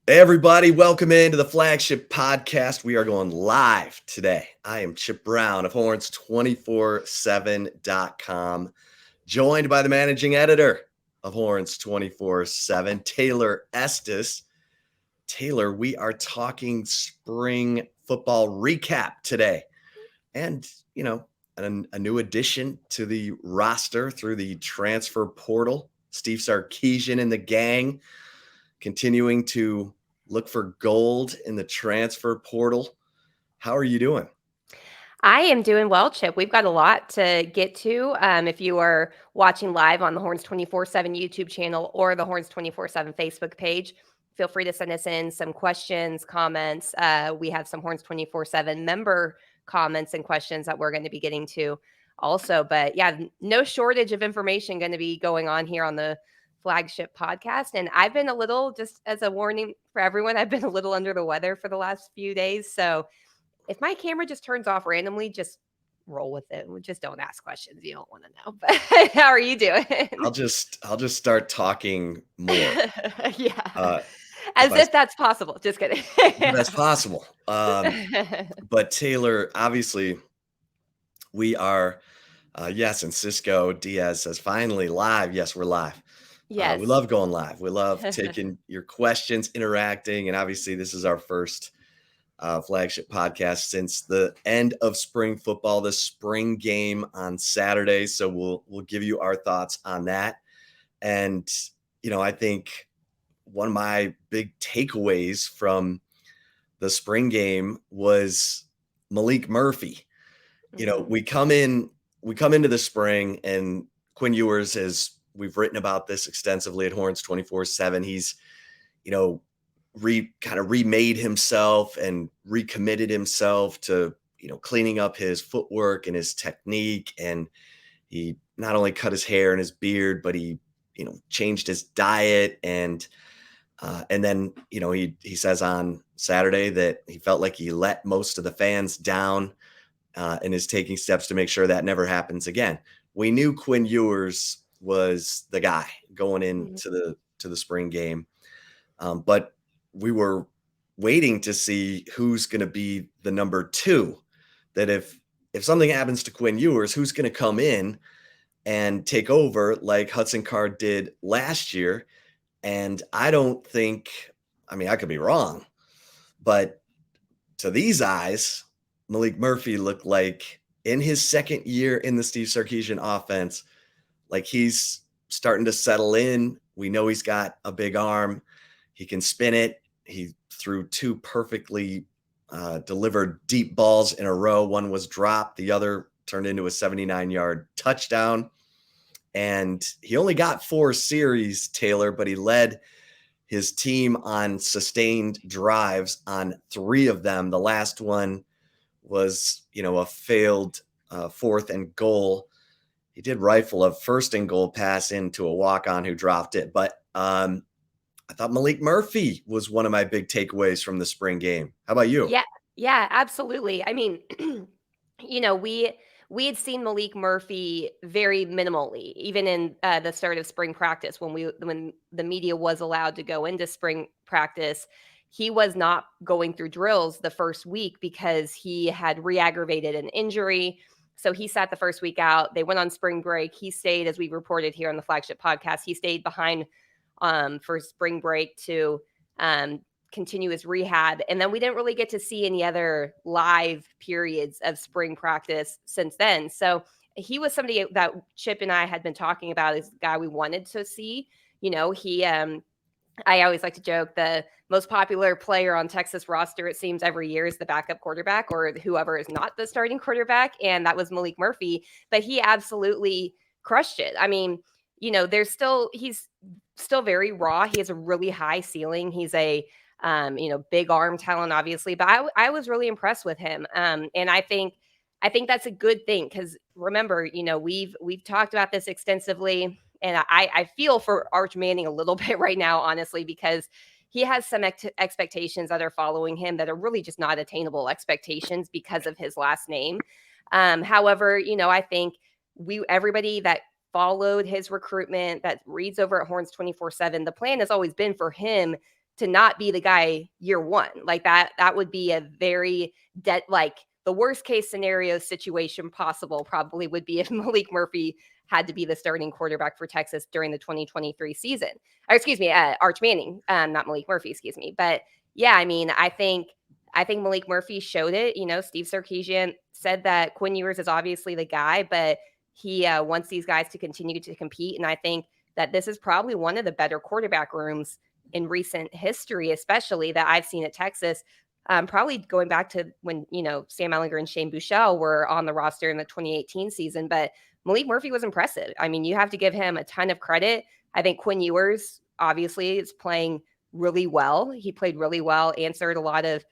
Hey everybody, welcome into the Flagship Podcast. We are going live today. I am Chip Brown of Horns247.com, joined by the managing editor of Horns247, Taylor Estes. Taylor, we are talking spring football recap today. And, a new addition to the roster through the transfer portal. Steve Sarkisian and the gang continuing to look for gold in the transfer portal. How are you doing? I am doing well, Chip. We've got a lot to get to. If you are watching live on the Horns 24/7 YouTube channel or the Horns 24/7 Facebook page, feel free to send us in some questions, comments. We have some Horns 24/7 member comments and questions that we're going to be getting to also. But yeah, no shortage of information going to be going on here on the Flagship Podcast. And I've been a little, just as a warning for everyone, I've been a little under the weather for the last few days. So if my camera just turns off randomly, just roll with it. Just don't ask questions you don't want to know. But how are you doing? I'll just start talking more. Yeah. If As I if that's possible. Just kidding. That's possible. But Taylor, obviously, we are. Yes, and Cisco Diaz says finally live. Yes, we're live. We Yes. love going live. We love taking your questions, interacting, and obviously, this is our first flagship podcast since the end of spring football, the spring game on Saturday. So we'll give you our thoughts on that. And I think one of my big takeaways from the spring game was Malik Murphy. Mhm. We come into the spring, and Quinn Ewers, as we've written about this extensively at Horns 24/7, he's you know kind of remade himself and recommitted himself to cleaning up his footwork and his technique. And he not only cut his hair and his beard, but he changed his diet. And then he says on Saturday that he felt like he let most of the fans down, and is taking steps to make sure that never happens again. We knew Quinn Ewers was the guy going Mhm. into the spring game, but we were waiting to see who's going to be the number two. That if something happens to Quinn Ewers, who's going to come in and take over like Hudson Card did last year? And I don't think, I mean, I could be wrong, but to these eyes, Malik Murphy looked like in his second year in the Steve Sarkisian offense, like he's starting to settle in. We know he's got a big arm. He can spin it. He threw two perfectly delivered deep balls in a row. One was dropped, the other turned into a 79-yard touchdown. And he only got 4 series, Taylor, but he led his team on sustained drives on 3 of them. The last one was, a failed 4th and goal. He did rifle a 1st and goal pass into a walk-on who dropped it. But I thought Malik Murphy was one of my big takeaways from the spring game. How about you? Yeah. Yeah, absolutely. I mean, we had seen Malik Murphy very minimally, even in the start of spring practice when the media was allowed to go into spring practice. He was not going through drills the first week because he had re-aggravated an injury. So he sat the first week out. They went on spring break. He stayed, as we reported here on the Flagship Podcast, he stayed behind for spring break to um, continue his rehab. And then we didn't really get to see any other live periods of spring practice since then. So he was somebody that Chip and I had been talking about as a guy we wanted to see. I always like to joke the most popular player on Texas roster, it seems every year, is the backup quarterback or whoever is not the starting quarterback. And that was Malik Murphy, but he absolutely crushed it. I mean, he's still very raw. He has a really high ceiling. He's a, big arm talent, obviously, but I was really impressed with him. And I think that's a good thing because remember, we've talked about this extensively, and I feel for Arch Manning a little bit right now, honestly, because he has some expectations that are following him that are really just not attainable expectations because of his last name. However, I think everybody that followed his recruitment, that reads over at Horns 24/7, the plan has always been for him to not be the guy year one. Like that would be a very like the worst case scenario situation possible probably would be if Malik Murphy had to be the starting quarterback for Texas during the 2023 season. Or excuse me, Arch Manning, not Malik Murphy, excuse me. But yeah, I mean, I think Malik Murphy showed it. Steve Sarkisian said that Quinn Ewers is obviously the guy, but he wants these guys to continue to compete. And I think that this is probably one of the better quarterback rooms in recent history, especially that I've seen at Texas. Probably going back to when, Sam Ehlinger and Shane Buechele were on the roster in the 2018 season. But Malik Murphy was impressive. I mean, you have to give him a ton of credit. I think Quinn Ewers obviously is playing really well. He played really well, answered a lot of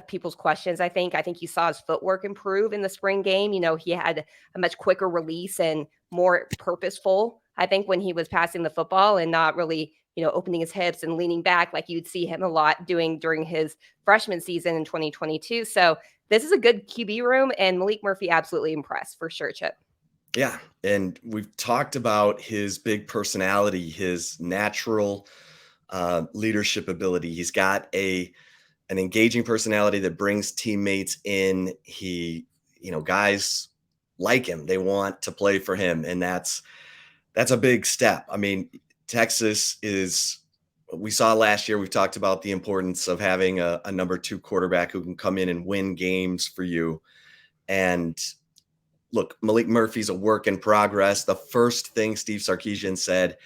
people's questions. I think you saw his footwork improve in the spring game. He had a much quicker release and more purposeful, I think, when he was passing the football and not really, opening his hips and leaning back like you'd see him a lot doing during his freshman season in 2022. So this is a good QB room, and Malik Murphy absolutely impressed for sure, Chip. Yeah. And we've talked about his big personality, his natural leadership ability. He's got an engaging personality that brings teammates in. Guys like him. They want to play for him. And that's a big step. I mean, Texas we saw last year, we've talked about the importance of having a number 2 quarterback who can come in and win games for you. And look, Malik Murphy's a work in progress. The first thing Steve Sarkisian said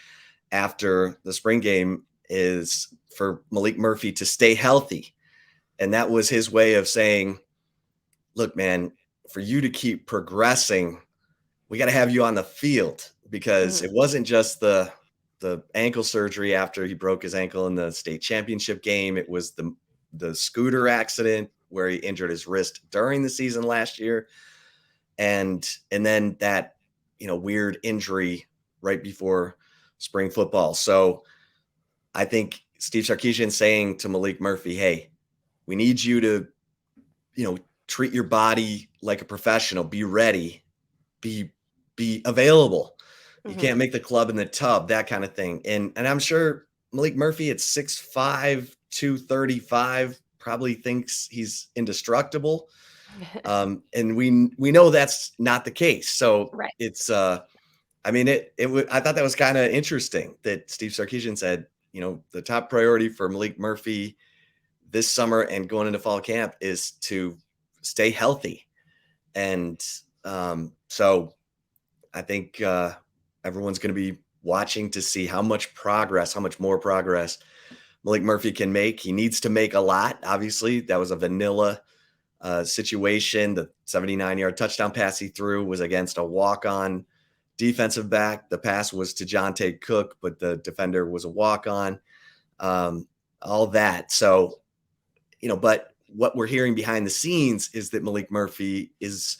after the spring game is for Malik Murphy to stay healthy. And that was his way of saying, look, man, for you to keep progressing, we got to have you on the field, because it wasn't just the ankle surgery after he broke his ankle in the state championship game. It was the scooter accident where he injured his wrist during the season last year. And then that, weird injury right before spring football. So I think Steve Sarkisian saying to Malik Murphy, hey, we need you to, treat your body like a professional, be ready, be available. You can't make the club in the tub, that kind of thing. And I'm sure Malik Murphy at 6'5", 235 probably thinks he's indestructible. And we know that's not the case. So right. It's I thought that was kind of interesting that Steve Sarkisian said, the top priority for Malik Murphy this summer and going into fall camp is to stay healthy. And so I think everyone's going to be watching to see how much more progress Malik Murphy can make. He needs to make a lot. Obviously, that was a vanilla situation. The 79-yard touchdown pass he threw was against a walk-on defensive back. The pass was to Jonte Cook, but the defender was a walk-on. All that. So, but what we're hearing behind the scenes is that Malik Murphy is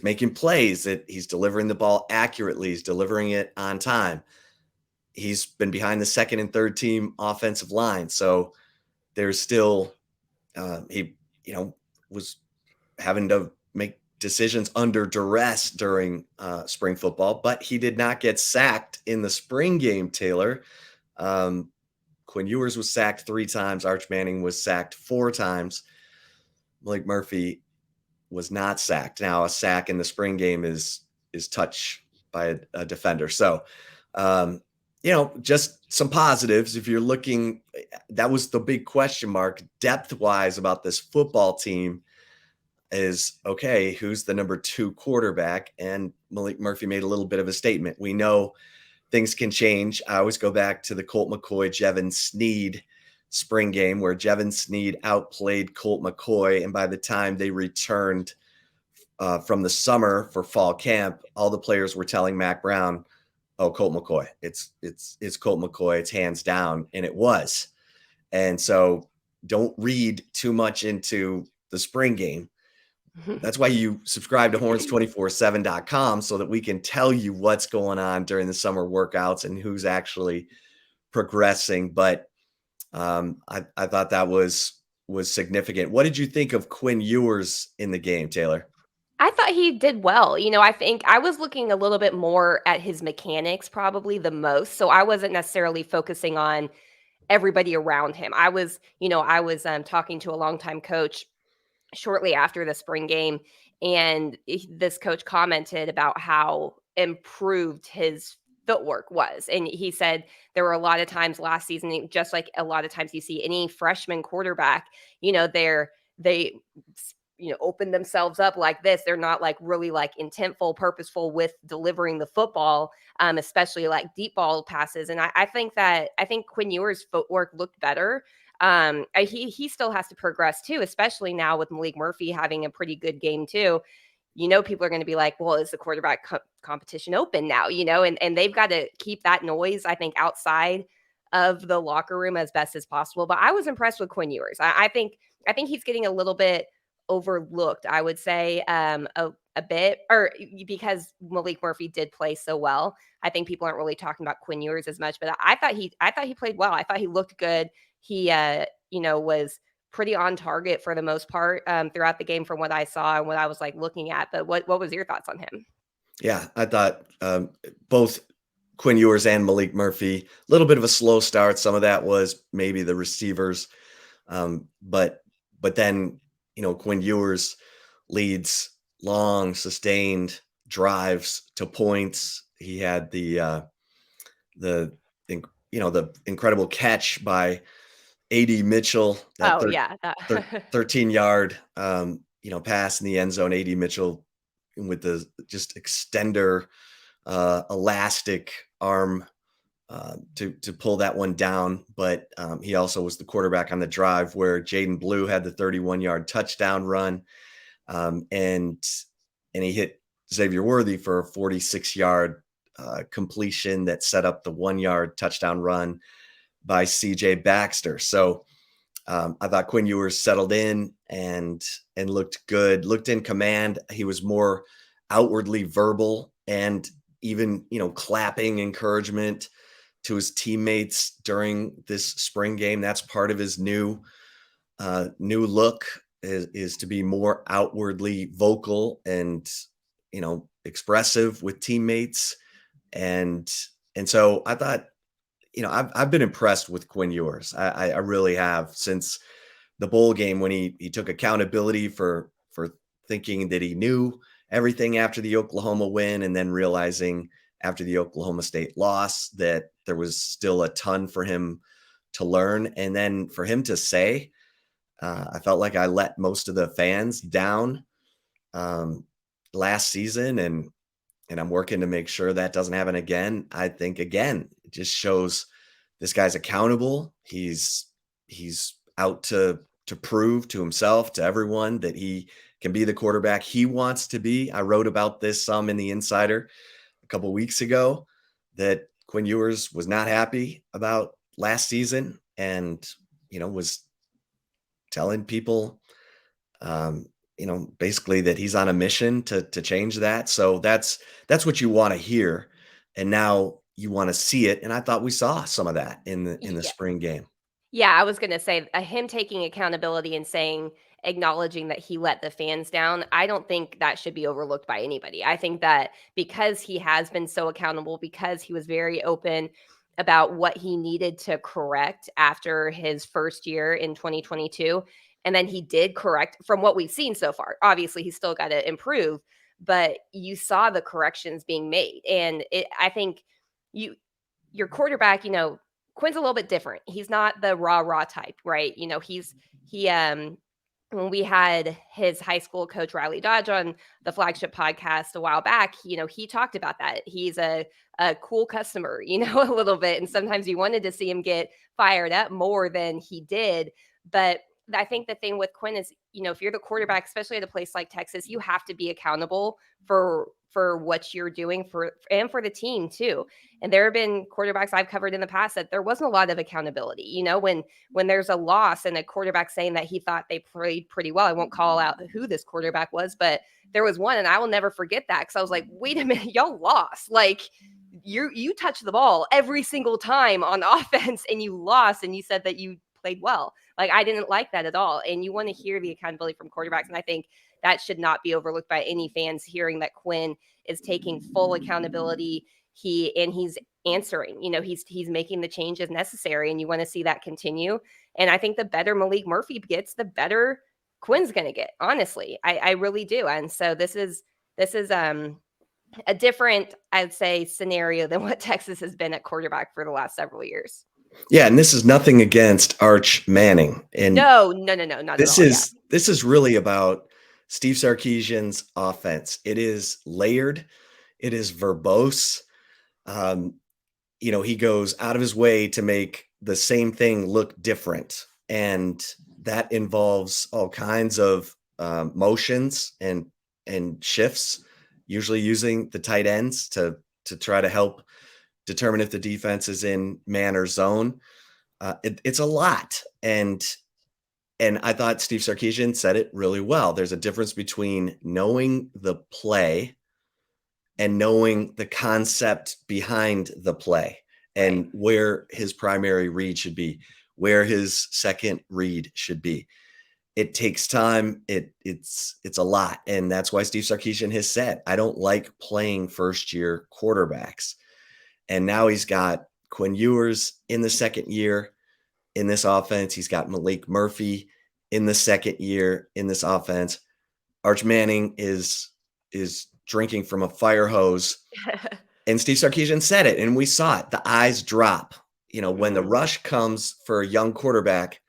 making plays, that he's delivering the ball accurately. He's delivering it on time. He's been behind the second and third team offensive line. So there's still, he was having to make decisions under duress during spring football, but he did not get sacked in the spring game, Taylor. Quinn Ewers was sacked 3 times. Arch Manning was sacked 4 times. Malik Murphy was not sacked. Now, a sack in the spring game is touch by a defender. So, just some positives. If you're looking, that was the big question mark depth-wise about this football team is, okay, who's the number 2 quarterback? And Malik Murphy made a little bit of a statement. We know things can change. I always go back to the Colt McCoy, Jevon Sneed spring game where Jevon Sneed outplayed Colt McCoy. And by the time they returned from the summer for fall camp, all the players were telling Mack Brown, oh, Colt McCoy, it's Colt McCoy, it's hands down. And it was. And so don't read too much into the spring game. That's why you subscribe to horns247.com so that we can tell you what's going on during the summer workouts and who's actually progressing. But I thought that was significant. What did you think of Quinn Ewers in the game, Taylor? I thought he did well. I think I was looking a little bit more at his mechanics probably the most. So I wasn't necessarily focusing on everybody around him. I was talking to a longtime coach shortly after the spring game, and this coach commented about how improved his footwork was. And he said there were a lot of times last season, just like a lot of times you see any freshman quarterback, they open themselves up like this. They're not like really like intentful, purposeful with delivering the football, especially like deep ball passes. And I think Quinn Ewers' footwork looked better. He still has to progress too, especially now with Malik Murphy having a pretty good game too. People are going to be like, well, is the quarterback competition open now? And they've got to keep that noise, I think, outside of the locker room as best as possible. But I was impressed with Quinn Ewers. I think he's getting a little bit overlooked, I would say, a bit, or because Malik Murphy did play so well. I think people aren't really talking about Quinn Ewers as much, but I thought he played well. I thought he looked good. He was pretty on target for the most part throughout the game from what I saw and what I was like looking at. But what was your thoughts on him? Yeah, I thought both Quinn Ewers and Malik Murphy, a little bit of a slow start. Some of that was maybe the receivers, but then Quinn Ewers leads long, sustained drives to points. He had the the incredible catch by A.D. Mitchell, that Oh yeah, 13-yard pass in the end zone. A.D. Mitchell with the just extender elastic arm to pull that one down. But he also was the quarterback on the drive where Jaden Blue had the 31-yard touchdown run, and he hit Xavier Worthy for a 46-yard completion that set up the 1-yard touchdown run by C.J. Baxter. So I thought Quinn Ewers settled in and looked good, looked in command. He was more outwardly verbal and even, clapping encouragement to his teammates during this spring game. That's part of his new look is to be more outwardly vocal and, expressive with teammates. And so I thought, I've been impressed with Quinn Ewers. I really have, since the bowl game when he took accountability for thinking that he knew everything after the Oklahoma win, and then realizing after the Oklahoma State loss that there was still a ton for him to learn. And then for him to say, I felt like I let most of the fans down last season, and I'm working to make sure that doesn't happen again. I think, again, it just shows this guy's accountable. He's out to prove to himself, to everyone, that he can be the quarterback he wants to be. I wrote about this some in the Insider a couple of weeks ago, that Quinn Ewers was not happy about last season and, was telling people, basically that he's on a mission to change that. So that's what you want to hear. And now you want to see it. And I thought we saw some of that in the Yeah. spring game. Yeah, I was going to say him taking accountability and acknowledging that he let the fans down. I don't think that should be overlooked by anybody. I think that because he has been so accountable, because he was very open about what he needed to correct after his first year in 2022, and then he did correct from what we've seen so far. Obviously, he's still got to improve, but you saw the corrections being made. And I think your quarterback, Quinn's a little bit different. He's not the rah type, right? He when we had his high school coach Riley Dodge on the Flagship Podcast a while back, he talked about that. He's a cool customer, a little bit, and sometimes you wanted to see him get fired up more than he did. But I think the thing with Quinn is, if you're the quarterback, especially at a place like Texas, you have to be accountable for what you're doing for the team too. And there have been quarterbacks I've covered in the past that there wasn't a lot of accountability. When there's a loss and a quarterback saying that he thought they played pretty well, I won't call out who this quarterback was, but there was one, and I will never forget that, because I was like, wait a minute, y'all lost. Like, you touched the ball every single time on offense and you lost, and you said that you played well. Like, I didn't like that at all. And you want to hear the accountability from quarterbacks. And I think that should not be overlooked by any fans, hearing that Quinn is taking full accountability. He's answering. He's making the changes necessary, and you want to see that continue. And I think the better Malik Murphy gets, the better Quinn's going to get. Honestly, I really do. And so this is a different, I'd say, scenario than what Texas has been at quarterback for the last several years. Yeah, and this is nothing against Arch Manning. And No, not at all. Yeah. this is really about Steve Sarkisian's offense. It is layered, it is verbose. Um, he goes out of his way to make the same thing look different. And that involves all kinds of motions and shifts, usually using the tight ends to try to help determine if the defense is in man or zone. It's a lot. And I thought Steve Sarkisian said it really well. There's a difference between knowing the play and knowing the concept behind the play and where his primary read should be, where his second read should be. It takes time. It's a lot. And that's why Steve Sarkisian has said, I don't like playing first year quarterbacks. And now he's got Quinn Ewers in the second year in this offense. He's got Malik Murphy in the second year in this offense. Arch Manning is drinking from a fire hose. And Steve Sarkisian said it, and we saw it. The eyes drop. When the rush comes for a young quarterback,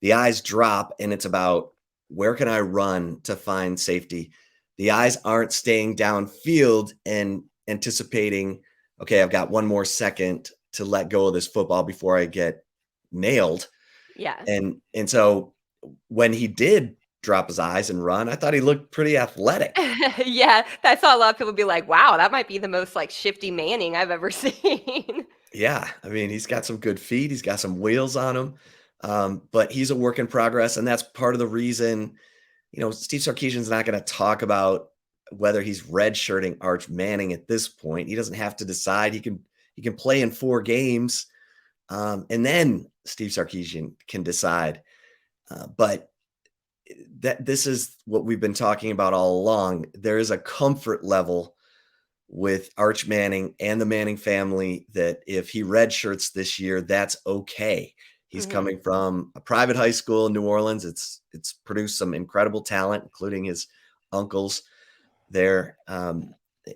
the eyes drop, and it's about, where can I run to find safety? The eyes aren't staying downfield and anticipating, okay, I've got one more second to let go of this football before I get nailed. Yeah. And so when he did drop his eyes and run, I thought he looked pretty athletic. Yeah, I saw a lot of people be like, wow, that might be the most shifty Manning I've ever seen. Yeah, I mean, he's got some good feet. He's got some wheels on him, but he's a work in progress, and that's part of the reason. Steve Sarkisian's not going to talk about whether he's redshirting Arch Manning at this point. He doesn't have to decide. He can play in 4 games, and then Steve Sarkisian can decide. But this is what we've been talking about all along. There is a comfort level with Arch Manning and the Manning family that if he redshirts this year, that's okay. He's coming from a private high school in New Orleans. It's produced some incredible talent, including his uncles there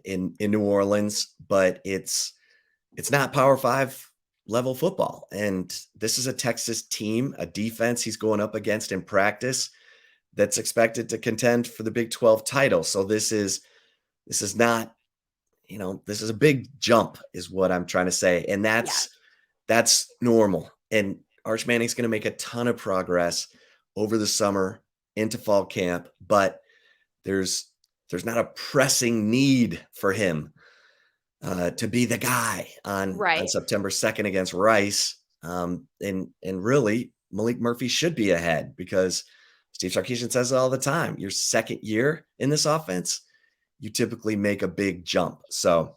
in New Orleans, but it's not Power 5 level football. And this is a Texas team, a defense he's going up against in practice that's expected to contend for the Big 12 title. So this is not, this is a big jump is what I'm trying to say. And that's normal. And Arch Manning's going to make a ton of progress over the summer into fall camp, but there's not a pressing need for him to be the guy on September 2nd against Rice. And really, Malik Murphy should be ahead, because Steve Sarkisian says it all the time. Your second year in this offense, you typically make a big jump. So,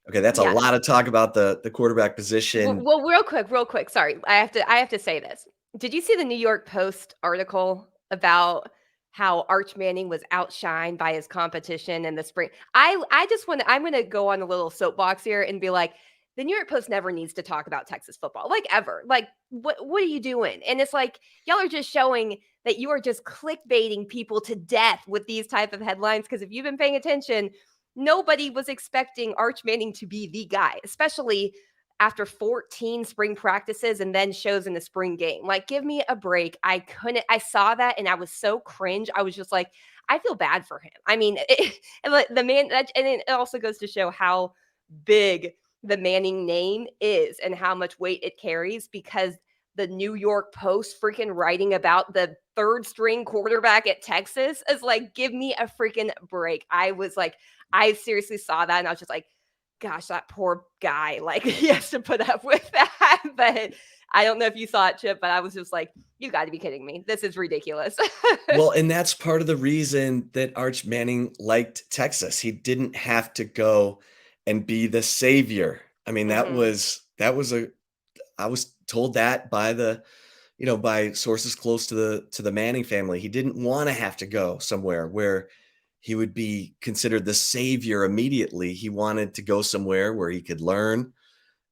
okay, that's a lot of talk about the quarterback position. Well, real quick. Sorry, I have to say this. Did you see the New York Post article about how Arch Manning was outshined by his competition in the spring? I'm going to go on a little soapbox here and be like, the New York Post never needs to talk about Texas football, ever. What are you doing? And it's y'all are just showing that you are just clickbaiting people to death with these type of headlines. Because if you've been paying attention, nobody was expecting Arch Manning to be the guy, especially after 14 spring practices and then shows in the spring game. Give me a break. I saw that and I was so cringe. I was just like, I feel bad for him. I mean, the man, and it also goes to show how big the Manning name is and how much weight it carries, because the New York Post freaking writing about the 3rd string quarterback at Texas is give me a freaking break. I seriously saw that and I was just like, gosh, that poor guy, he has to put up with that. But I don't know if you saw it, Chip, but I was just like, you got to be kidding me. This is ridiculous. Well, and that's part of the reason that Arch Manning liked Texas. He didn't have to go and be the savior. I mean, I was told that by by sources close to the Manning family. He didn't want to have to go somewhere where he would be considered the savior immediately. He wanted to go somewhere where he could learn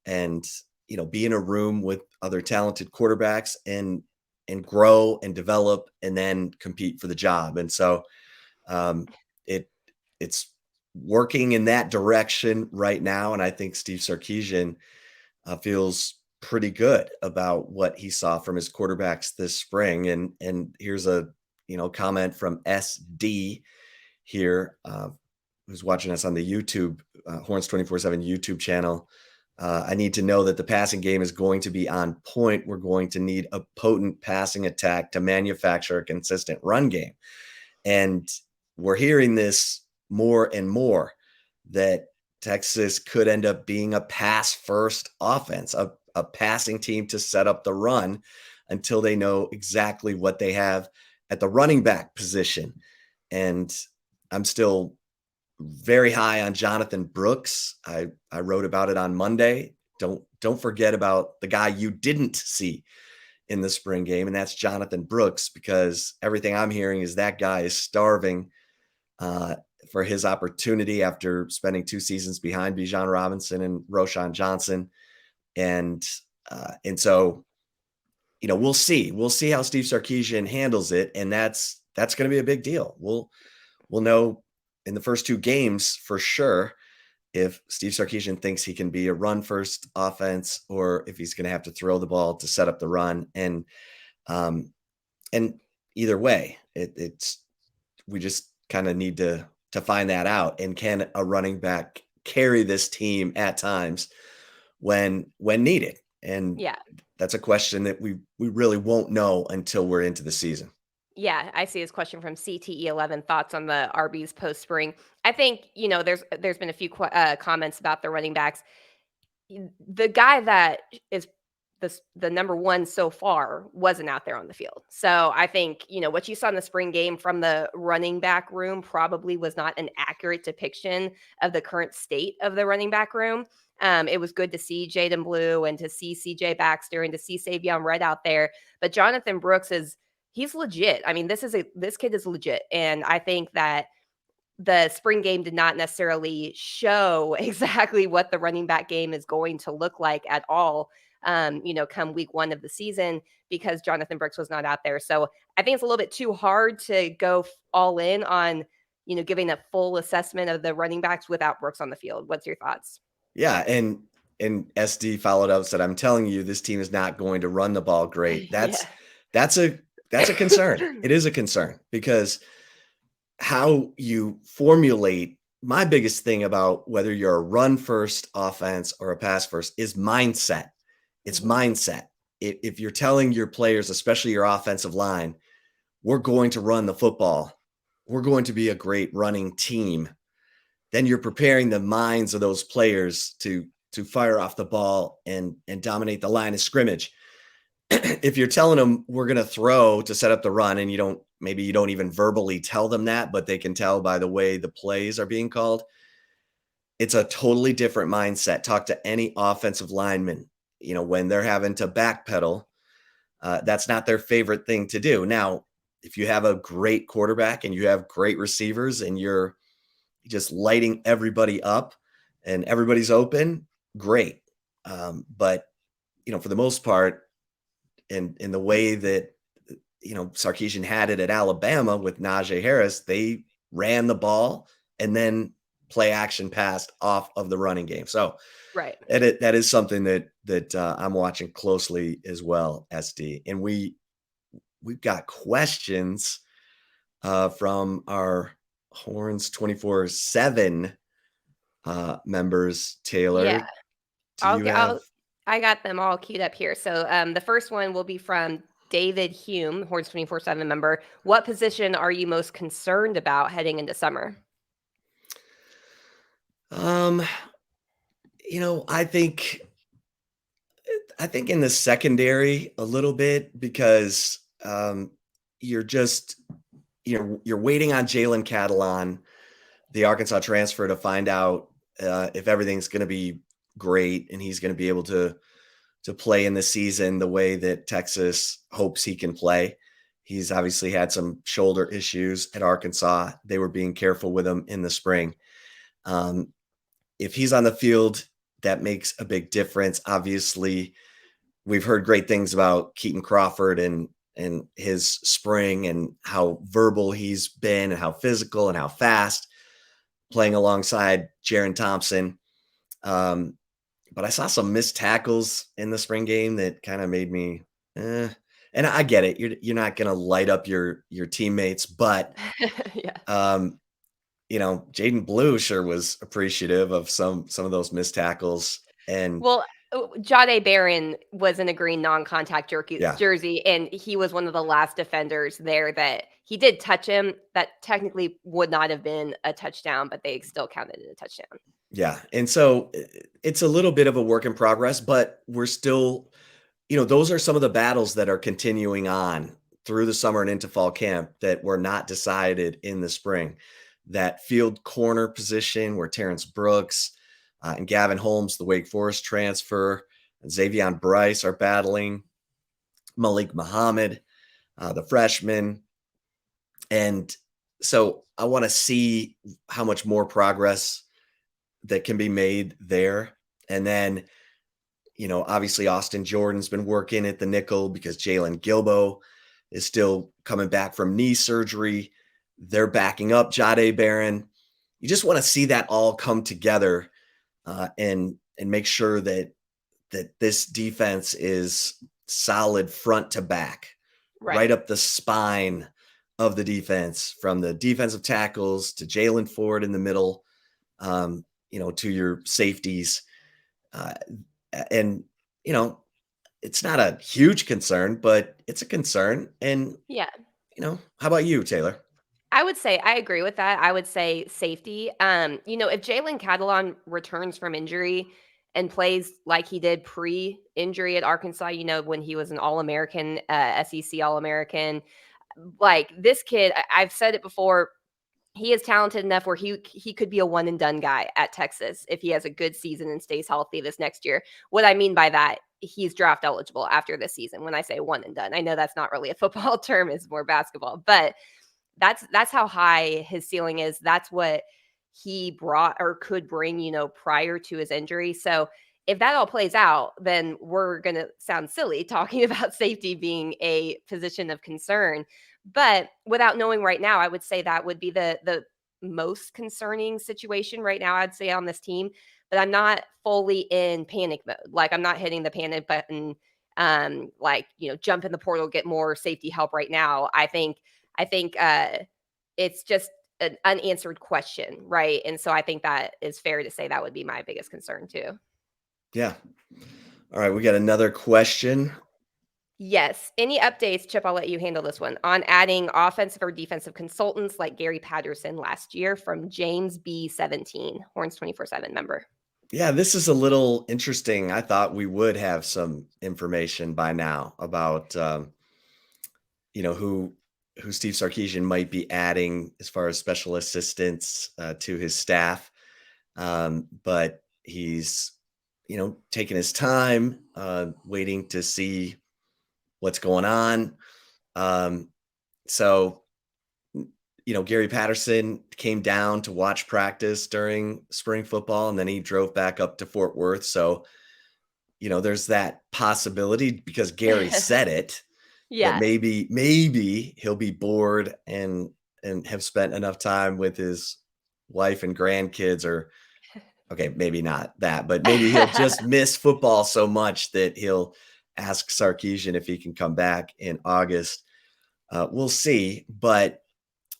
and, be in a room with other talented quarterbacks and grow and develop and then compete for the job. And so um, it's working in that direction right now. And I think Steve Sarkisian feels pretty good about what he saw from his quarterbacks this spring. And here's a comment from SD here, who's watching us on the YouTube Horns 24/7 YouTube channel. I need to know that the passing game is going to be on point. We're going to need a potent passing attack to manufacture a consistent run game. And we're hearing this more and more, that Texas could end up being a pass-first offense, a passing team to set up the run until they know exactly what they have at the running back position. And I'm still very high on Jonathan Brooks. I wrote about it on Monday. Don't forget about the guy you didn't see in the spring game, and that's Jonathan Brooks, because everything I'm hearing is that guy is starving for his opportunity after spending 2 seasons behind Bijan Robinson and Roschon Johnson. And so, we'll see how Steve Sarkisian handles it. And that's going to be a big deal. We'll know in the first 2 games for sure if Steve Sarkisian thinks he can be a run first offense or if he's going to have to throw the ball to set up the run. And either way, we just kind of need to find that out. And can a running back carry this team at times when needed? And yeah, that's a question that we really won't know until we're into the season. Yeah, I see his question from CTE11. Thoughts on the RBs post spring? I think there's been a few comments about the running backs. The guy that is the number one so far wasn't out there on the field. So I think what you saw in the spring game from the running back room probably was not an accurate depiction of the current state of the running back room. It was good to see Jaden Blue and to see CJ Baxter and to see Savion Red out there, but Jonathan Brooks he's legit. I mean, this kid is legit. And I think that the spring game did not necessarily show exactly what the running back game is going to look like at all, come week 1 of the season, because Jonathan Brooks was not out there. So I think it's a little bit too hard to go all in on, giving a full assessment of the running backs without Brooks on the field. What's your thoughts? Yeah. And SD followed up, said, I'm telling you, this team is not going to run the ball great. That's a concern. It is a concern, because how you formulate, my biggest thing about whether you're a run first offense or a pass first is mindset. It's mindset. If you're telling your players, especially your offensive line, we're going to run the football, we're going to be a great running team, then you're preparing the minds of those players to fire off the ball and dominate the line of scrimmage. If you're telling them we're going to throw to set up the run, and you don't even verbally tell them that, but they can tell by the way the plays are being called, it's a totally different mindset. Talk to any offensive lineman, when they're having to backpedal, that's not their favorite thing to do. Now, if you have a great quarterback and you have great receivers and you're just lighting everybody up and everybody's open, great. But, for the most part, in the way that, Sarkisian had it at Alabama with Najee Harris, they ran the ball and then play action passed off of the running game. So right. that is something that I'm watching closely as well, SD. And we've got questions from our Horns 24/7 members. Taylor, Yeah, I got them all queued up here. So the first one will be from David Hume, Horns 24/7 member. What position are you most concerned about heading into summer? I think in the secondary a little bit, because you're waiting on Jalen Catalon, the Arkansas transfer, to find out if everything's going to be great and he's going to be able to play in the season the way that Texas hopes he can play. He's obviously had some shoulder issues at Arkansas. They were being careful with him in the spring. If he's on the field, that makes a big difference. Obviously, we've heard great things about Keaton Crawford and his spring and how verbal he's been and how physical and how fast playing alongside Jaron Thompson. But I saw some missed tackles in the spring game that kind of made me, and I get it. You're not going to light up your teammates, but Yeah. Jaden Blue sure was appreciative of some of those missed tackles. And Well, Jahdae Barron was in a green non-contact yeah, jersey, and he was one of the last defenders there that he did touch him. That technically would not have been a touchdown, but they still counted it a touchdown. yeah. And so it's a little bit of a work in progress, but we're still, those are some of the battles that are continuing on through the summer and into fall camp that were not decided in the spring. That field corner position where Terrence Brooks and Gavin Holmes, the Wake Forest transfer, and Xavion Bryce are battling, Malik Muhammad, the freshman. And so I want to see how much more progress that can be made there. And then, obviously Austin Jordan's been working at the nickel because Jalen Gilbo is still coming back from knee surgery. They're backing up Jahdae Barron. You just want to see that all come together and make sure that this defense is solid front to back, right up the spine of the defense, from the defensive tackles to Jalen Ford in the middle, to your safeties. And it's not a huge concern, but it's a concern. And, Yeah. how about you, Taylor? I would say I agree with that. I would say safety. If Jalen Catalon returns from injury and plays like he did pre-injury at Arkansas, when he was an All-American, SEC All-American, like this kid, I've said it before, he is talented enough where he could be a one and done guy at Texas if he has a good season and stays healthy this next year. What I mean by that, he's draft eligible after this season. When I say one and done, I know that's not really a football term, it's more basketball, but that's how high his ceiling is. That's what he brought or could bring, prior to his injury. So if that all plays out, then we're going to sound silly talking about safety being a position of concern. But without knowing right now, I would say that would be the most concerning situation right now, I'd say, on this team. But I'm not fully in panic mode. Like, I'm not hitting the panic button, jump in the portal, get more safety help right now. I think it's just an unanswered question, right? And so I think that is fair to say that would be my biggest concern too. Yeah. All right, we got another question. Yes. Any updates, Chip? I'll let you handle this one, on adding offensive or defensive consultants like Gary Patterson last year, from James B17, Horns 24/7 member. Yeah, this is a little interesting. I thought we would have some information by now about, who Steve Sarkisian might be adding as far as special assistants to his staff. But he's, taking his time, waiting to see what's going on. So, Gary Patterson came down to watch practice during spring football, and then he drove back up to Fort Worth. So, there's that possibility, because Gary said it, that Yeah. maybe he'll be bored and have spent enough time with his wife and grandkids, or okay, maybe not that, but maybe he'll just miss football so much that he'll ask Sarkisian if he can come back in August. We'll see, but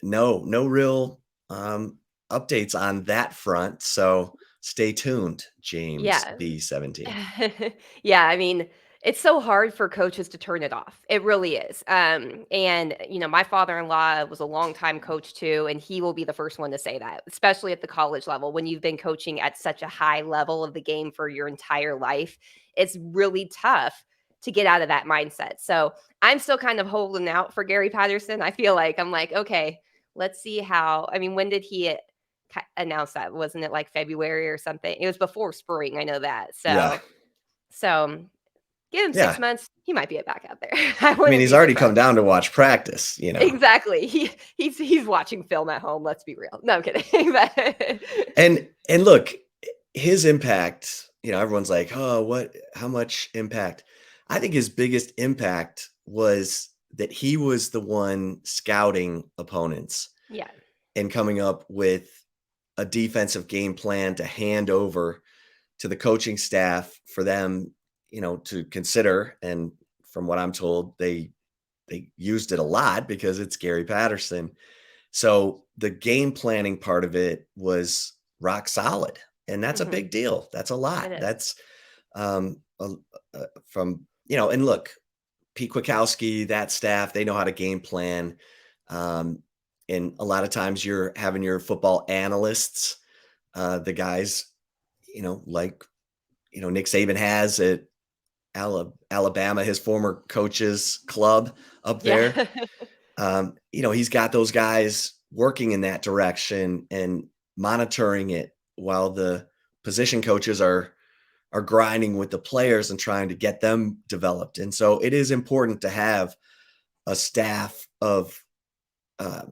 no real updates on that front. So stay tuned, James Yeah. B17. Yeah, I mean, it's so hard for coaches to turn it off. It really is. And my father-in-law was a longtime coach too, and he will be the first one to say that, especially at the college level, when you've been coaching at such a high level of the game for your entire life. It's really tough to get out of that mindset. So I'm still kind of holding out for Gary Patterson. I feel like I'm like, okay, let's see how. I mean, when did he announce that? Wasn't it like February or something? It was before spring. I know that. Yeah. So give him Yeah. 6 months. He might be back out there. I mean, he's already come down to watch practice, Exactly. He's watching film at home. Let's be real. No, I'm kidding. And look, his impact everyone's like, oh, how much impact? I think his biggest impact was that he was the one scouting opponents Yeah. and coming up with a defensive game plan to hand over to the coaching staff for them, to consider. And from what I'm told, they used it a lot because it's Gary Patterson. So the game planning part of it was rock solid, and that's a Hmm. big deal. That's a lot. It is. That's um, a, from and look, Pete Kwiatkowski, that staff, they know how to game plan. Um, and a lot of times you're having your football analysts, the guys, like Nick Saban has at Alabama, his former coach's club up Yeah. there. He's got those guys working in that direction and monitoring it while the position coaches are grinding with the players and trying to get them developed. And so it is important to have a staff of uh,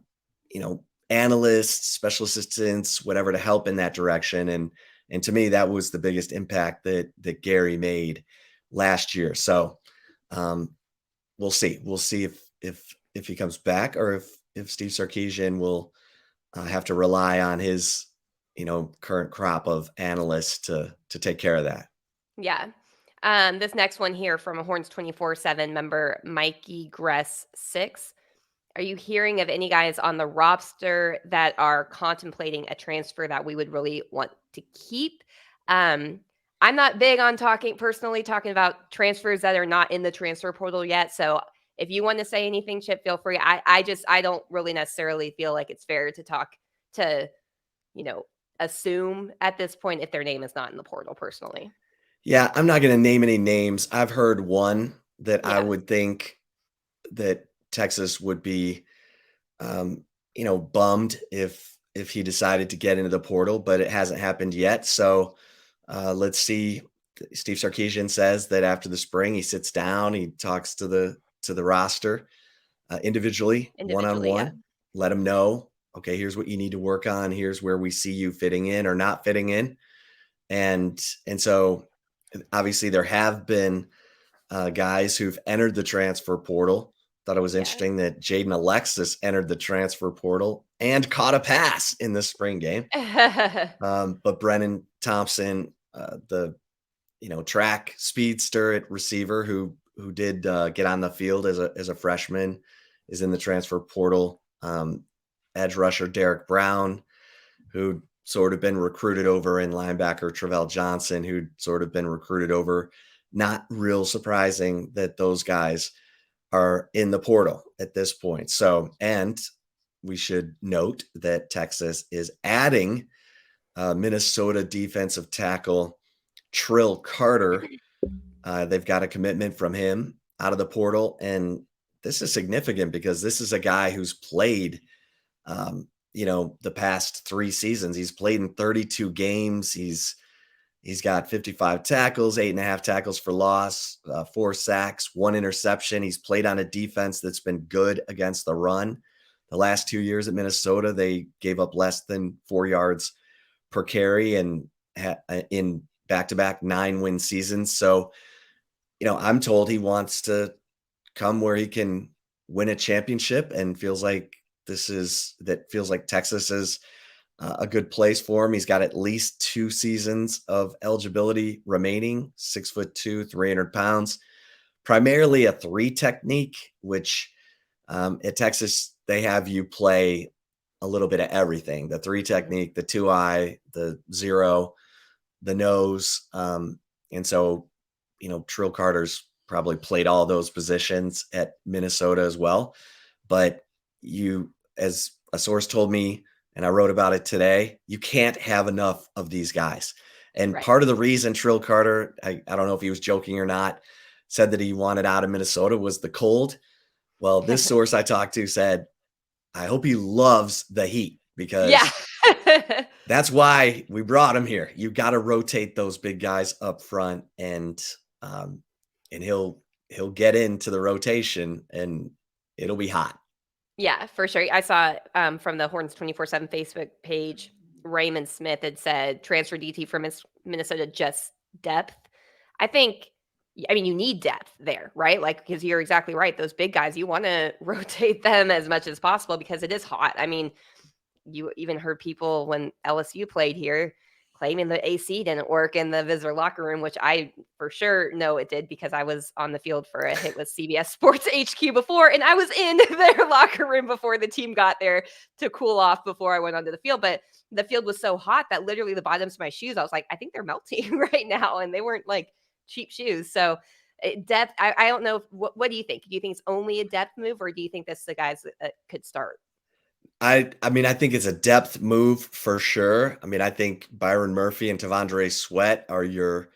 analysts, special assistants, whatever, to help in that direction. And to me, that was the biggest impact that Gary made last year. So we'll see. We'll see if he comes back, or if Steve Sarkisian will have to rely on his current crop of analysts to take care of that. Yeah. This next one here from a Horns 24/7 member, Mikey Gress 6. Are you hearing of any guys on the roster that are contemplating a transfer that we would really want to keep? Um, I'm not big on talking about transfers that are not in the transfer portal yet. So if you want to say anything, Chip, feel free. I don't really necessarily feel like it's fair to talk to, you know, assume at this point if their name is not in the portal personally. Yeah, I'm not going to name any names. I've heard one that I Yeah. would think that Texas would be, bummed if he decided to get into the portal, but it hasn't happened yet. So let's see. Steve Sarkisian says that after the spring, he sits down, he talks to the roster individually, one on Individually, yeah. one, let them know, okay, here's what you need to work on. Here's where we see you fitting in or not fitting in, and so obviously there have been guys who've entered the transfer portal. Thought it was Yeah. interesting that Jaden Alexis entered the transfer portal and caught a pass in the spring game. But Brennan Thompson, the track speedster at receiver who did get on the field as a freshman, is in the transfer portal. Edge rusher Derek Brown, who sort of been recruited over, in linebacker Travell Johnson, who'd sort of been recruited over. Not real surprising that those guys are in the portal at this point. So, and we should note that Texas is adding Minnesota defensive tackle Trill Carter. They've got a commitment from him out of the portal. And this is significant because this is a guy who's played the past 3 seasons. He's played in 32 games. He's got 55 tackles, 8.5 tackles for loss, 4 sacks, 1 interception. He's played on a defense that's been good against the run. The last 2 years at Minnesota, they gave up less than 4 yards per carry, and in back-to-back 9-win seasons. So, I'm told he wants to come where he can win a championship, and feels like Texas is a good place for him. He's got at least 2 seasons of eligibility remaining. 6'2", 300 pounds, primarily a 3 technique, which at Texas they have you play a little bit of everything: the 3 technique, the 2-eye, the 0, the nose. And so, Trill Carter's probably played all those positions at Minnesota as well. But as a source told me, and I wrote about it today, you can't have enough of these guys. And Right. part of the reason Trill Carter, I don't know if he was joking or not, said that he wanted out of Minnesota was the cold. Well, this source I talked to said, I hope he loves the heat, Yeah. because that's why we brought him here. You got to rotate those big guys up front, and he'll get into the rotation, and it'll be hot. Yeah, for sure. I saw from the Horns 24/7 Facebook page, Raymond Smith had said transfer DT from Minnesota just depth. I think, I mean, you need depth there, right? Like, because you're exactly right. Those big guys, you want to rotate them as much as possible because it is hot. I mean, you even heard people when LSU played here claiming the AC didn't work in the visitor locker room, which I for sure know it did because I was on the field for a hit with CBS Sports HQ before, and I was in their locker room before the team got there to cool off before I went onto the field. But the field was so hot that literally the bottoms of my shoes, I was like, I think they're melting right now, and they weren't like cheap shoes. So depth, I don't know. What do you think? Do you think it's only a depth move, or do you think this is the guys that could start? I mean, I think it's a depth move for sure. I mean, I think Byron Murphy and Tavondre Sweat are your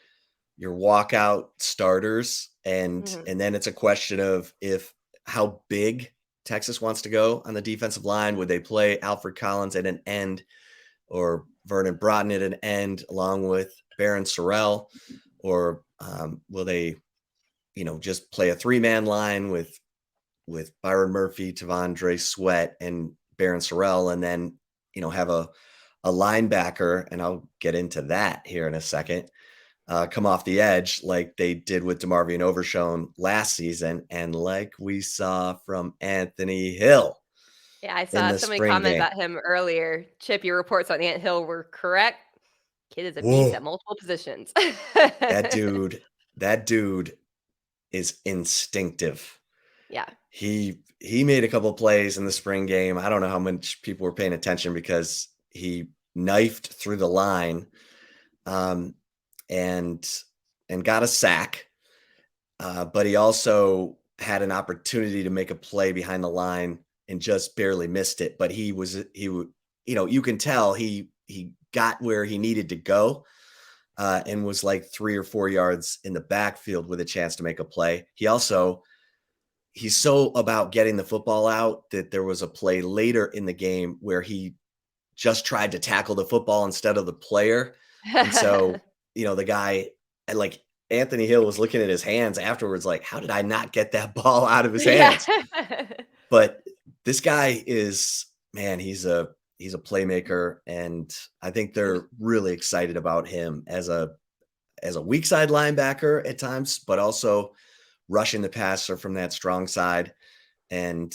walkout starters, and Mhm. and then it's a question of if how big Texas wants to go on the defensive line. Would they play Alfred Collins at an end or Vernon Broughton at an end along with Barron Sorrell, or will they, just play a three-man line with Byron Murphy, Tavondre Sweat, and Barron Sorrell, and then have a linebacker, and I'll get into that here in a second, come off the edge like they did with DeMarvion Overshone last season, and like we saw from Anthony Hill Yeah, I in saw the somebody spring comment game. about him earlier. Chip, your reports on Ant Hill were correct. Kid is a beast at Whoa, multiple positions. that dude, that dude is instinctive. Yeah. He made a couple plays in the spring game. I don't know how much people were paying attention because he knifed through the line, um, and got a sack. But he also had an opportunity to make a play behind the line and just barely missed it. But you can tell he got where he needed to go, and was like 3 or 4 yards in the backfield with a chance to make a play. He's so about getting the football out that there was a play later in the game where he just tried to tackle the football instead of the player. And so, the guy, and like Anthony Hill was looking at his hands afterwards, like, how did I not get that ball out of his Yeah. hands? But this guy is, man, he's a playmaker. And I think they're really excited about him as a weak side linebacker at times, but also rushing the passer from that strong side. And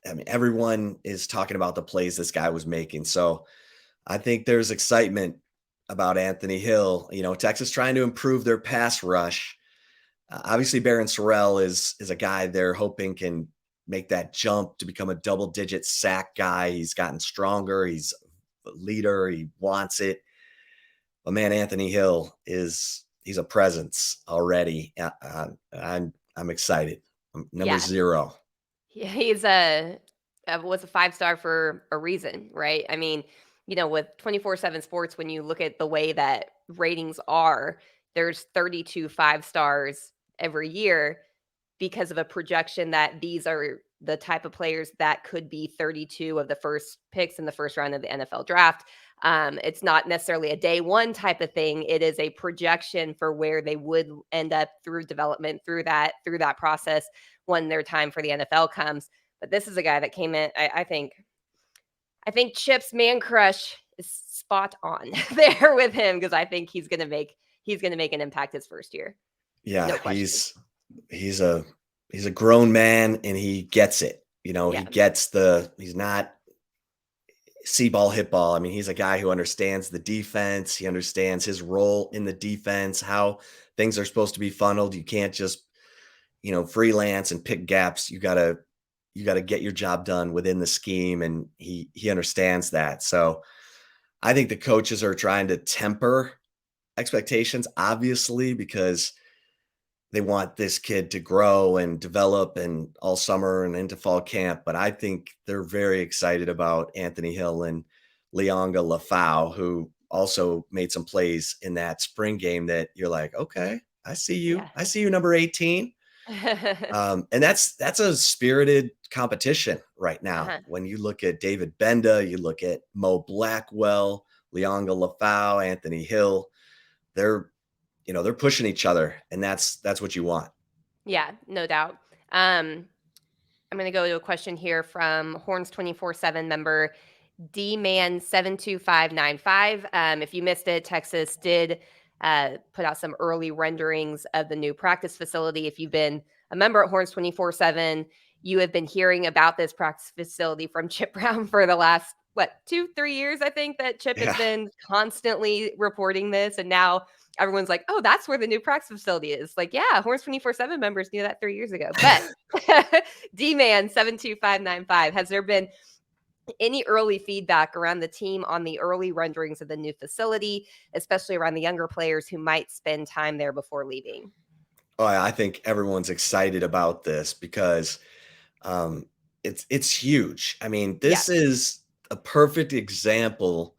I mean, everyone is talking about the plays this guy was making. So I think there's excitement about Anthony Hill. Texas trying to improve their pass rush. Obviously, Barron Sorrell is a guy they're hoping can make that jump to become a double-digit sack guy. He's gotten stronger. He's a leader. He wants it. But man, Anthony Hill he's a presence already. I'm excited. Number Yeah. 0. He's was a 5-star for a reason, right? I mean, with 24/7 Sports, when you look at the way that ratings are, there's 32 5-stars every year because of a projection that these are the type of players that could be 32 of the first picks in the first round of the NFL draft. It's not necessarily a day one type of thing. It is a projection for where they would end up through development, through that process when their time for the NFL comes. But this is a guy that came in. I think Chip's man crush is spot on there with him because I think he's gonna make an impact his first year, Yeah, no question. he's a he's a grown man and he gets it. He Yeah, gets he's not see ball, hit ball. I mean, he's a guy who understands the defense. He understands his role in the defense, how things are supposed to be funneled. You can't just, freelance and pick gaps. You gotta get your job done within the scheme. And he understands that. So I think the coaches are trying to temper expectations, obviously, because they want this kid to grow and develop and all summer and into fall camp. But I think they're very excited about Anthony Hill and Leonga Lafau, who also made some plays in that spring game that you're like, okay, I see you. yeah. I see you, number 18. And that's a spirited competition right now. Uh-huh. When you look at David Benda, you look at Mo Blackwell, Leonga Lafau, Anthony Hill, they're they're pushing each other, and that's what you want. Yeah, no doubt. I'm going to go to a question here from Horns 24/7 member DMan72595. If you missed it, Texas did put out some early renderings of the new practice facility. If you've been a member at Horns 24/7, you have been hearing about this practice facility from Chip Brown for the last, 2-3 years, I think, that Chip has been constantly reporting this. And now everyone's like, oh, that's where the new practice facility is. Like, yeah, Horns 24/7 members knew that 3 years ago. But D-Man 72595, has there been any early feedback around the team on the early renderings of the new facility, especially around the younger players who might spend time there before leaving? Oh, I think everyone's excited about this because it's huge. I mean, this is a perfect example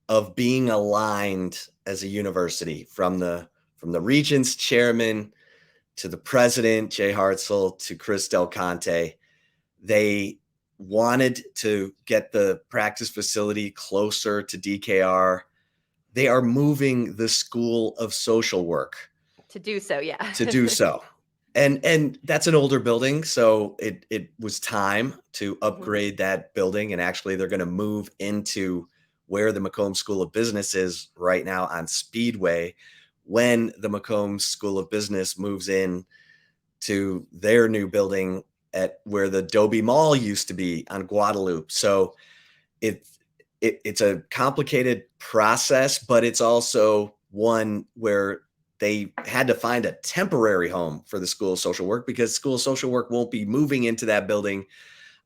of being aligned as a university, from the regents chairman to the president, Jay Hartzell, to Chris Del Conte. They wanted to get the practice facility closer to DKR. They are moving the School of Social Work to do so. And that's an older building, so it was time to upgrade that building. And actually, they're going to move into where the Macomb School of Business is right now on Speedway, when the Macomb School of Business moves in to their new building at where the Dobie Mall used to be on Guadalupe. So it's a complicated process, but it's also one where they had to find a temporary home for the School of Social Work, because School of Social Work won't be moving into that building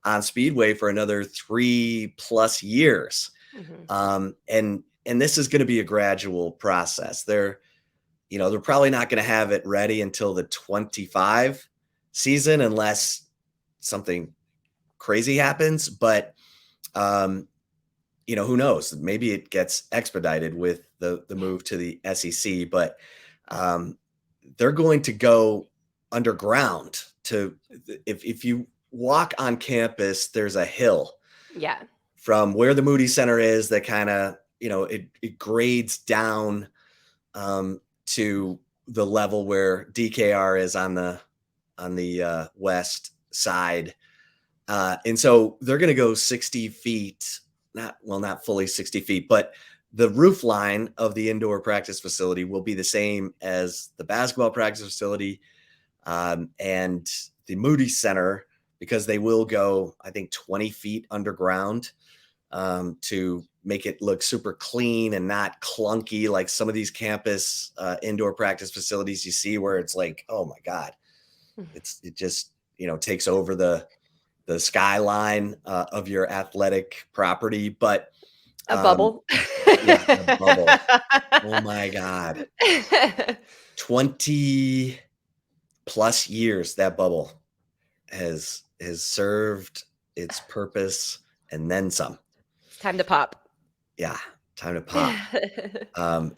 on Speedway for another 3+ years. And this is going to be a gradual process. They're probably not going to have it ready until the 25 season, unless something crazy happens. But, who knows? Maybe it gets expedited with the move to the SEC, but they're going to go underground if you walk on campus, there's a hill. Yeah. From where the Moody Center is, that kind of, it grades down to the level where DKR is on the west side. And so they're going to go 60 feet, not fully 60 feet, but the roof line of the indoor practice facility will be the same as the basketball practice facility and the Moody Center, because they will go, I think, 20 feet underground to make it look super clean and not clunky like some of these campus indoor practice facilities you see, where it's like, oh my God, it just, takes over the skyline of your athletic property. But a bubble. A bubble. Oh my God. 20+ years that bubble has served its purpose and then some. Time to pop. Yeah, time to pop.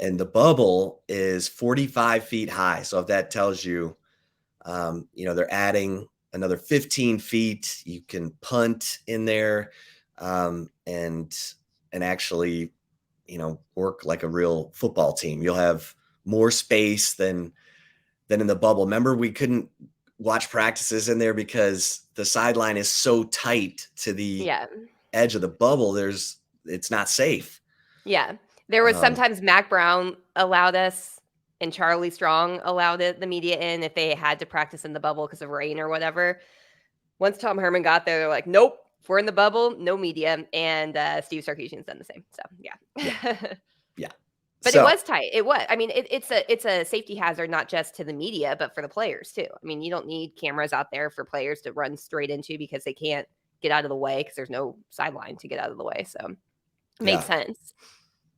And the bubble is 45 feet high. So if that tells you, they're adding another 15 feet, you can punt in there and actually, work like a real football team. You'll have more space than in the bubble. Remember, we couldn't watch practices in there because the sideline is so tight to the edge of the bubble. It's not safe. Yeah. There was sometimes Mac Brown allowed us and Charlie Strong allowed the media in if they had to practice in the bubble because of rain or whatever. Once Tom Herman got there, they're like, nope, if we're in the bubble, no media. And Steve Sarkisian's done the same. So, yeah. But it was tight. It was. I mean, it's a safety hazard, not just to the media, but for the players too. I mean, you don't need cameras out there for players to run straight into because they can't get out of the way because there's no sideline to get out of the way. So it makes sense.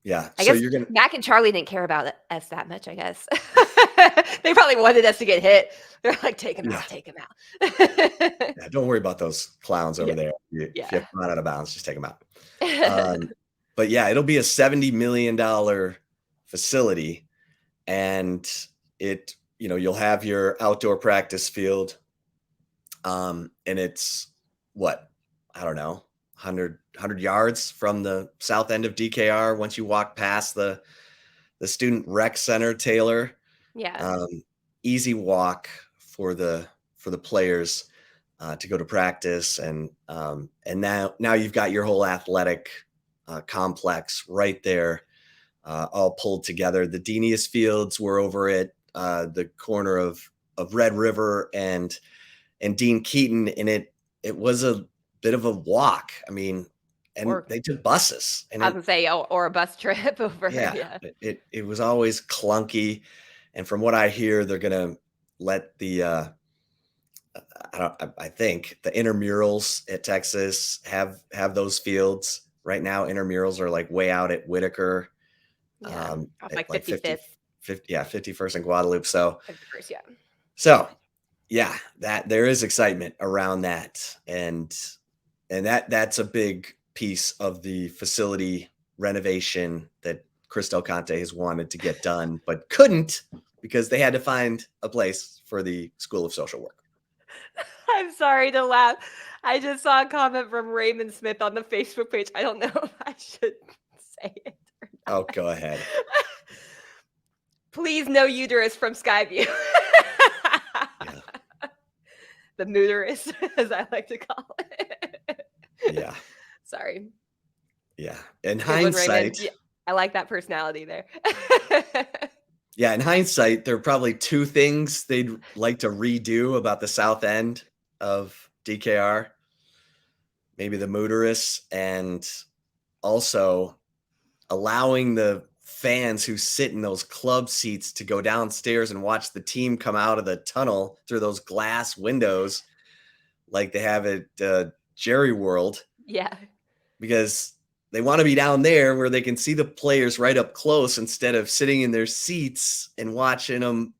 Yeah. I guess Mac and Charlie didn't care about us that much, I guess. They probably wanted us to get hit. They're like, take him out, take him out. Don't worry about those clowns over there. If you have run out of bounds, just take them out. But yeah, it'll be a $70 million facility, and you'll have your outdoor practice field. And it's I don't know, 100 yards from the south end of DKR. Once you walk past the student rec center, Taylor, easy walk for the players to go to practice. And now you've got your whole athletic complex right there all pulled together. The Denius Fields were over at the corner of Red River and Dean Keaton, and it was a bit of a walk. I mean, and they took buses. And I was gonna say, or a bus trip over. Yeah. It was always clunky. And from what I hear, they're gonna let the I think the intramurals at Texas have those fields. Right now, intramurals are like way out at Whitaker. Yeah, off At like like 55th. 51st and Guadalupe. So 51st, yeah. So yeah, that there is excitement around that. And that's a big piece of the facility renovation that Chris Del Conte has wanted to get done, but couldn't because they had to find a place for the School of Social Work. I'm sorry to laugh. I just saw a comment from Raymond Smith on the Facebook page. I don't know if I should say it or not. Oh, go ahead. Please, no uterus from Skyview. Yeah. The mooterus, as I like to call it. Yeah. Sorry. Yeah. In hindsight, I like that personality there. Yeah, in hindsight, there are probably two things they'd like to redo about the south end of DKR. Maybe the mooterus, and also allowing the fans who sit in those club seats to go downstairs and watch the team come out of the tunnel through those glass windows like they have at Jerry World. Yeah. Because they want to be down there where they can see the players right up close instead of sitting in their seats and watching them,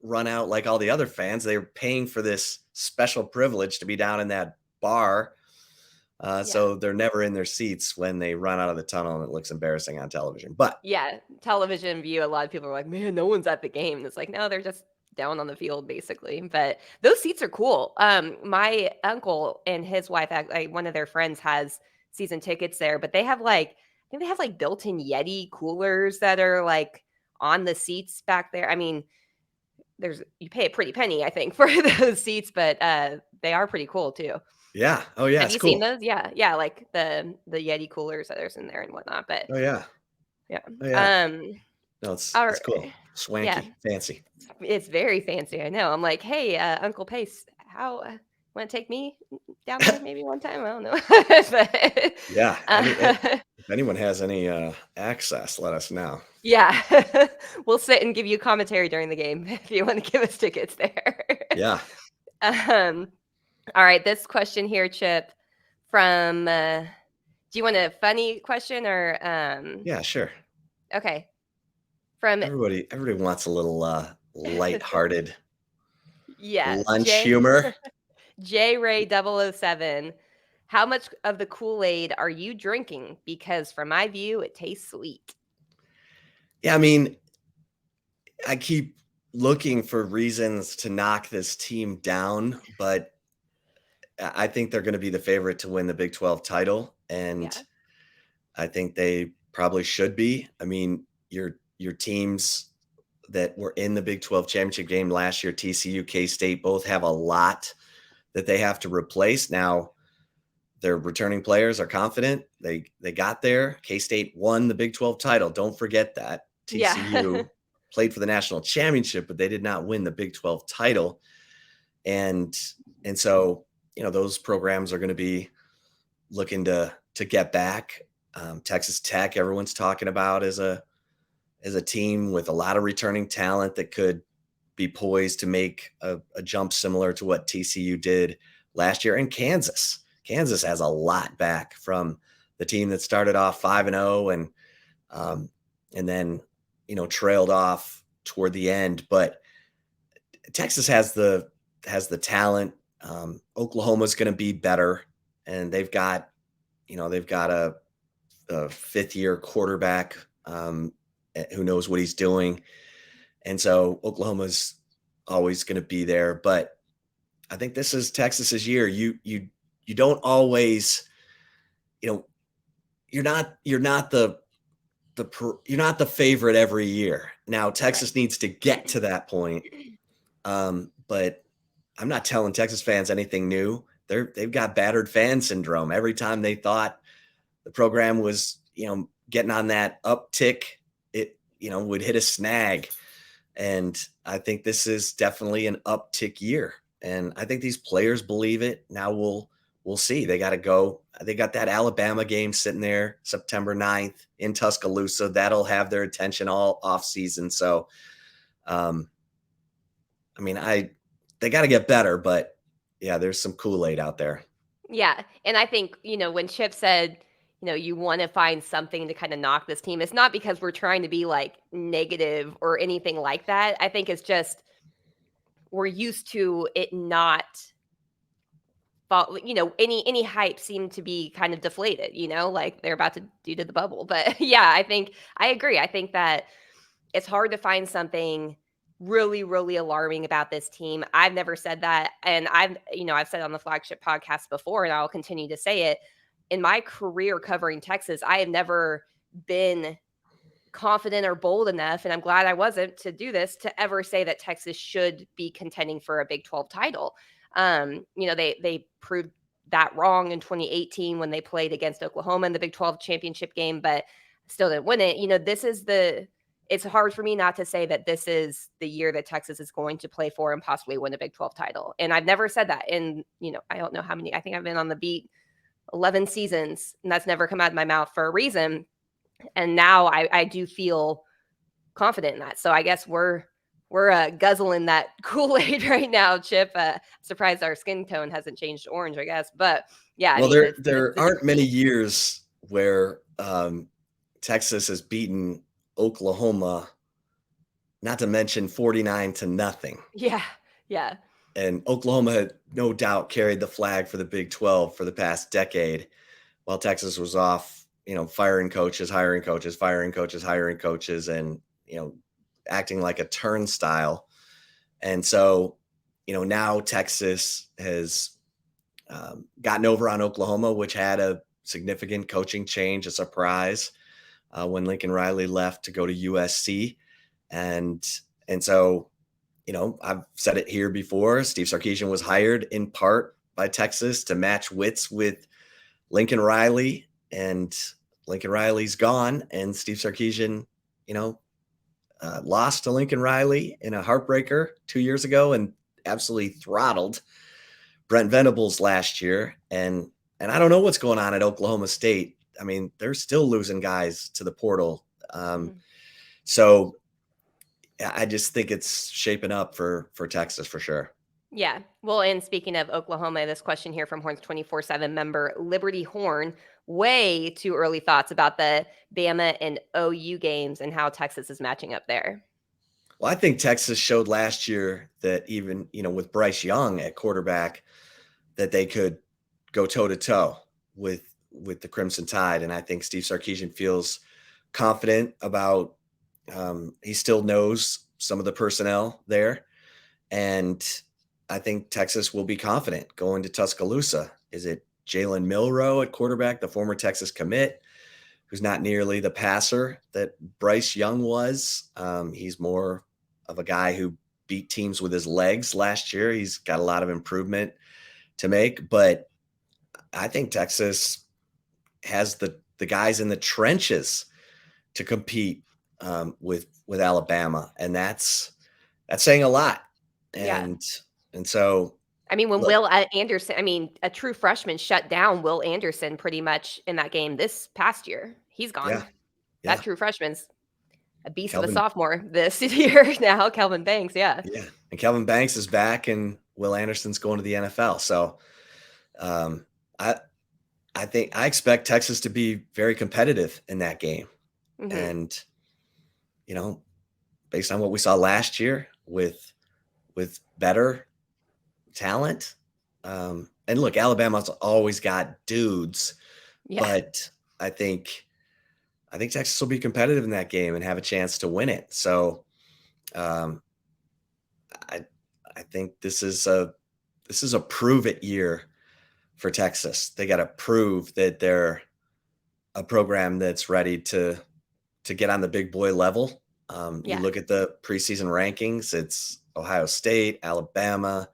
run out like all the other fans. They're paying for this special privilege to be down in that bar. So they're never in their seats when they run out of the tunnel, and it looks embarrassing on television. But yeah, television view, a lot of people are like, man, no one's at the game. And it's like, no, they're just down on the field basically. But those seats are cool. My uncle and his wife, one of their friends has season tickets there, but they have I think they have built-in Yeti coolers that are on the seats back there. I mean, you pay a pretty penny, I think, for those seats, but they are pretty cool too. Yeah. Oh yeah. Have you seen those? Yeah. Yeah. Like the Yeti coolers that are in there and whatnot. But oh yeah. Yeah. Oh, yeah. No, it's cool. Swanky. Fancy. It's very fancy. I know. I'm like, hey, Uncle Pace, how want to take me down there maybe one time? I don't know. But, yeah. If anyone has any access, let us know. Yeah. We'll sit and give you commentary during the game if you want to give us tickets there. Yeah. All right. This question here, Chip, from do you want a funny question or yeah, sure. Okay. From everybody wants a little lighthearted lunch J- humor. J Ray 007. How much of the Kool-Aid are you drinking? Because from my view, it tastes sweet. Yeah, I mean, I keep looking for reasons to knock this team down, but I think they're going to be the favorite to win the Big 12 title, and I think they probably should be. I mean, your teams that were in the Big 12 championship game last year, TCU, K-State, both have a lot that they have to replace. Now, their returning players are confident. They got there. K-State won the Big 12 title. Don't forget that. TCU played for the national championship, but they did not win the Big 12 title. And so, those programs are going to be looking to get back. Texas Tech, everyone's talking about as a team with a lot of returning talent that could be poised to make a jump similar to what TCU did last year. And Kansas has a lot back from the team that started off 5-0 and then, trailed off toward the end. But Texas has the talent. Oklahoma's going to be better, and they've got a fifth-year quarterback who knows what he's doing. And so Oklahoma's always going to be there. But I think this is Texas's year. You don't always, you're not the favorite every year. Now Texas needs to get to that point. But I'm not telling Texas fans anything new. They've got battered fan syndrome. Every time they thought the program was, getting on that uptick, it, would hit a snag. And I think this is definitely an uptick year. And I think these players believe it. Now we'll see. They got to go. They got that Alabama game sitting there September 9th in Tuscaloosa. That'll have their attention all off season. So, I mean, they got to get better, but yeah, there's some Kool-Aid out there. Yeah. And I think, when Chip said, you want to find something to kind of knock this team, it's not because we're trying to be like negative or anything like that. I think it's just we're used to it not any hype seemed to be kind of deflated, like they're about to do to the bubble. But yeah, I agree. I think that it's hard to find something really, really alarming about this team. I've never said that. And I've said it on the Flagship podcast before, and I'll continue to say it. In my career covering Texas, I have never been confident or bold enough, and I'm glad I wasn't, to do this, to ever say that Texas should be contending for a Big 12 title. They proved that wrong in 2018 when they played against Oklahoma in the Big 12 championship game, but still didn't win it. It's hard for me not to say that this is the year that Texas is going to play for and possibly win a Big 12 title. And I've never said that in, I don't know how many, I think I've been on the beat 11 seasons, and that's never come out of my mouth for a reason. And now I do feel confident in that. So I guess we're guzzling that Kool-Aid right now, Chip. Surprised our skin tone hasn't changed to orange, I guess. But yeah, well, there aren't many years where Texas has beaten Oklahoma, not to mention 49-0. Yeah. And Oklahoma had no doubt carried the flag for the Big 12 for the past decade, while Texas was off, firing coaches, hiring coaches, firing coaches, hiring coaches, and, acting like a turnstile. And so, now Texas has gotten over on Oklahoma, which had a significant coaching change, a surprise, when Lincoln Riley left to go to USC. And so, I've said it here before, Steve Sarkisian was hired in part by Texas to match wits with Lincoln Riley, and Lincoln Riley's gone, and Steve Sarkisian, lost to Lincoln Riley in a heartbreaker 2 years ago and absolutely throttled Brent Venables last year. And I don't know what's going on at Oklahoma State. I mean, they're still losing guys to the portal. So I just think it's shaping up for Texas for sure. Yeah. Well, and speaking of Oklahoma, this question here from Horns 24/7 member Liberty Horn, way too early thoughts about the Bama and OU games and how Texas is matching up there. Well, I think Texas showed last year that even, with Bryce Young at quarterback, that they could go toe to toe with the Crimson Tide. And I think Steve Sarkisian feels confident about, he still knows some of the personnel there. And I think Texas will be confident going to Tuscaloosa. Is it Jalen Milroe at quarterback, the former Texas commit, who's not nearly the passer that Bryce Young was? He's more of a guy who beat teams with his legs last year. He's got a lot of improvement to make, but I think Texas has the guys in the trenches to compete with Alabama, and that's saying a lot. And so, I mean, when Will Anderson, a true freshman shut down Will Anderson pretty much in that game this past year. He's gone. Yeah. That true freshman's a beast of a sophomore this year now, Kelvin Banks. Yeah. And Kelvin Banks is back, and Will Anderson's going to the NFL. So I think I expect Texas to be very competitive in that game. Mm-hmm. And, based on what we saw last year with better talent. And look, Alabama's always got dudes, but I think Texas will be competitive in that game and have a chance to win it. So I think this is a prove it year for Texas. They got to prove that they're a program that's ready to get on the big boy level. You look at the preseason rankings, it's Ohio State, Alabama,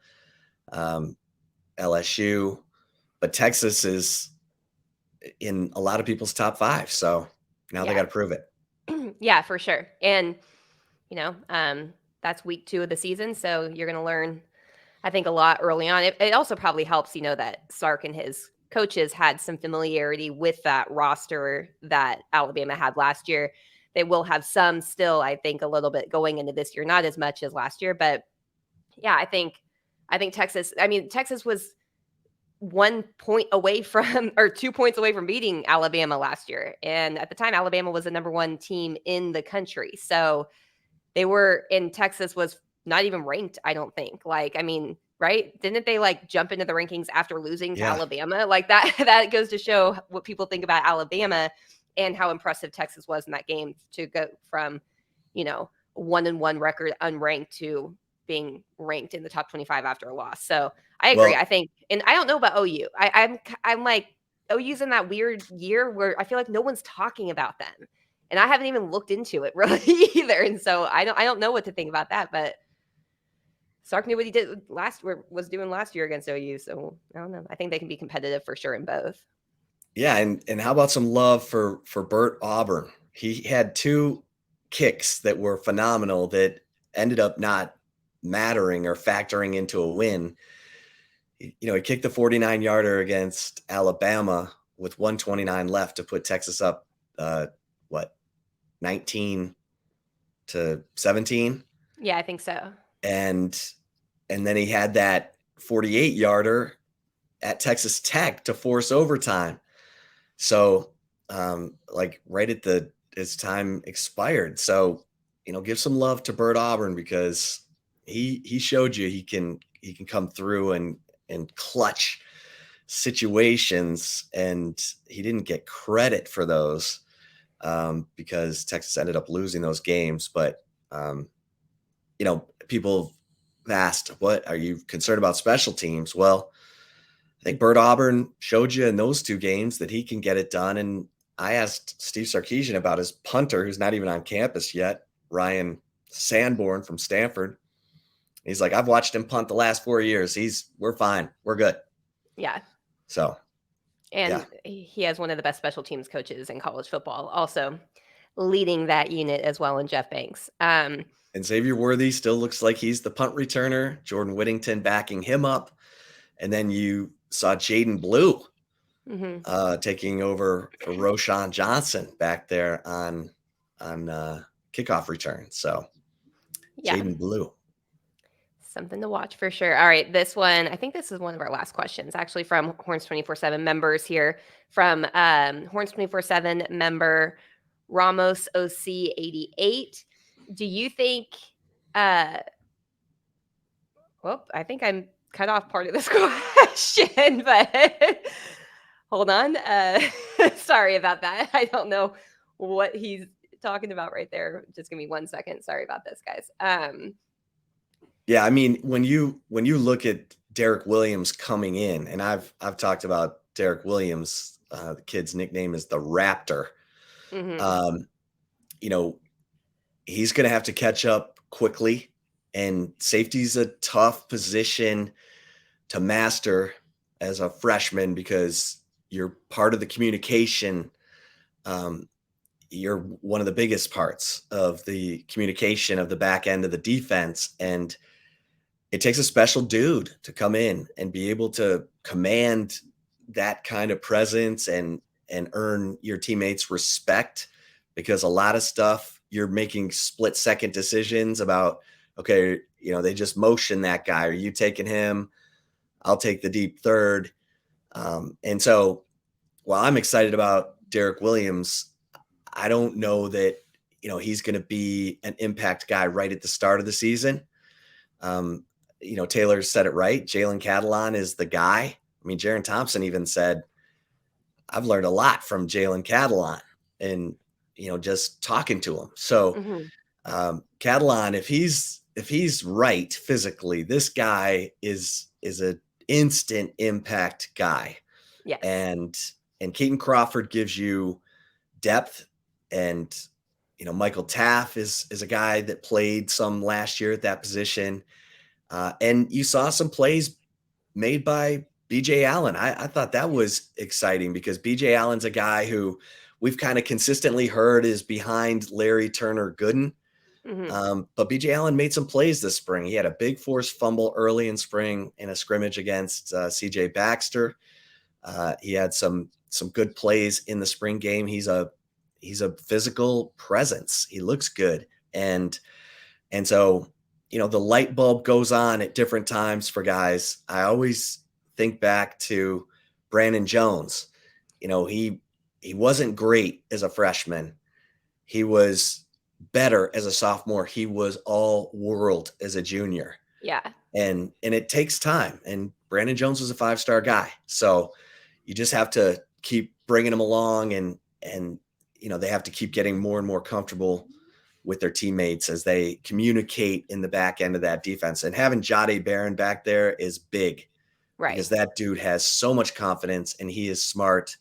LSU, but Texas is in a lot of people's top 5. So, Now they got to prove it. Yeah, for sure. And, you know, that's week 2 of the season. So you're going to learn, I think, a lot early on. It also probably helps, that Sark and his coaches had some familiarity with that roster that Alabama had last year. They will have some still, I think, a little bit going into this year, not as much as last year. But yeah, I think Texas was 1 point away from, or 2 points away from beating Alabama last year. And at the time, Alabama was the number 1 team in the country. So they were, and Texas was not even ranked, I don't think. Right? Didn't they jump into the rankings after losing to Alabama? That goes to show what people think about Alabama and how impressive Texas was in that game to go from, 1-1 record unranked to being ranked in the top 25 after a loss. So I agree. I think, and I don't know about OU. I'm like, OU's in that weird year where I feel like no one's talking about them. And I haven't even looked into it really either. And so I don't know what to think about that, but Sark knew what he did was doing last year against OU. So I don't know. I think they can be competitive for sure in both. Yeah. And how about some love for Bert Auburn? He had 2 kicks that were phenomenal that ended up not mattering or factoring into a win. He kicked the 49-yarder against Alabama with 1:29 left to put Texas up, 19-17? Yeah, I think so. And then he had that 48-yarder at Texas Tech to force overtime. So, right as time expired. So, give some love to Bert Auburn because he showed you he can come through and clutch situations, and he didn't get credit for those because Texas ended up losing those games. But people have asked, what are you concerned about special teams? Well, I think Bert Auburn showed you in those 2 games that he can get it done. And I asked Steve Sarkisian about his punter, who's not even on campus yet, Ryan Sanborn from Stanford. He's like, I've watched him punt the last 4 years. We're fine. We're good. Yeah. So. And he has one of the best special teams coaches in college football, also leading that unit as well in Jeff Banks. And Xavier Worthy still looks like he's the punt returner. Jordan Whittington backing him up. And then you saw Jaden Blue taking over for Roshan Johnson back there on kickoff return. So Jaden Blue. Something to watch for sure. All right, this one, I think this is one of our last questions, actually, from Horns 24/7 members here. From Horns 24/7 member Ramos OC 88. Do you think? I think I'm cut off part of this question, but hold on. Sorry about that. I don't know what he's talking about right there. Just give me 1 second. Sorry about this, guys. Yeah, I mean, when you look at Derek Williams coming in, and I've talked about Derek Williams, the kid's nickname is the Raptor. He's going to have to catch up quickly, and safety's a tough position to master as a freshman because you're part of the communication. You're one of the biggest parts of the communication of the back end of the defense. And it takes a special dude to come in and be able to command that kind of presence and earn your teammates' respect, because a lot of stuff you're making split-second decisions about, okay, they just motion that guy. Are you taking him? I'll take the deep third. And so while I'm excited about Derek Williams, I don't know that, he's going to be an impact guy right at the start of the season. Taylor said it right. Jalen Catalon is the guy. I mean, Jaron Thompson even said, I've learned a lot from Jalen Catalon and, just talking to him. So Catalon, if he's right physically, this guy is an instant impact guy. Yes. And Keaton Crawford gives you depth, and Michael Taff is a guy that played some last year at that position, and you saw some plays made by BJ Allen. I thought that was exciting because BJ Allen's a guy who we've kind of consistently heard is behind Larry Turner Gooden. But BJ Allen made some plays this spring. He had a big forced fumble early in spring in a scrimmage against CJ Baxter. He had some good plays in the spring game. He's a physical presence. He looks good. And so, the light bulb goes on at different times for guys. I always think back to Brandon Jones. He wasn't great as a freshman. He was better as a sophomore. He was all world as a junior. Yeah. And it takes time. And Brandon Jones was a 5-star guy. So you just have to keep bringing him along and they have to keep getting more and more comfortable with their teammates as they communicate in the back end of that defense. And having Jahdae Barron back there is big. Right. Because that dude has so much confidence and he is smart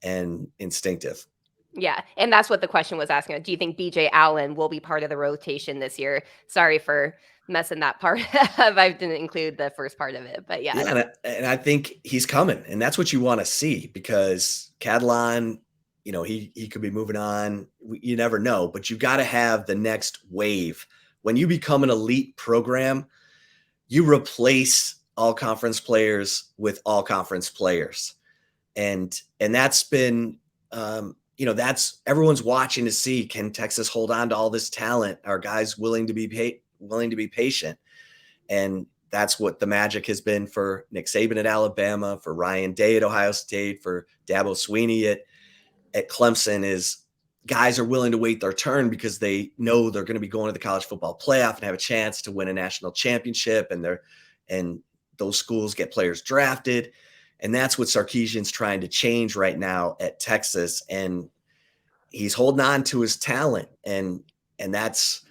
and instinctive. Yeah. And that's what the question was asking. Do you think BJ Allen will be part of the rotation this year? Sorry for messing that part up. I didn't include the first part of it, but yeah. Yeah. And I think he's coming, and that's what you want to see, because Catalan, he could be moving on. You never know, but you got to have the next wave. When you become an elite program, you replace all conference players with all conference players. And that's been, that's everyone's watching to see, can Texas hold on to all this talent? Are guys willing to be patient? And that's what the magic has been for Nick Saban at Alabama, for Ryan Day at Ohio State, for Dabo Swinney at Clemson, is guys are willing to wait their turn because they know they're going to be going to the college football playoff and have a chance to win a national championship. And those schools get players drafted. And that's what Sarkisian's trying to change right now at Texas. And he's holding on to his talent. And that's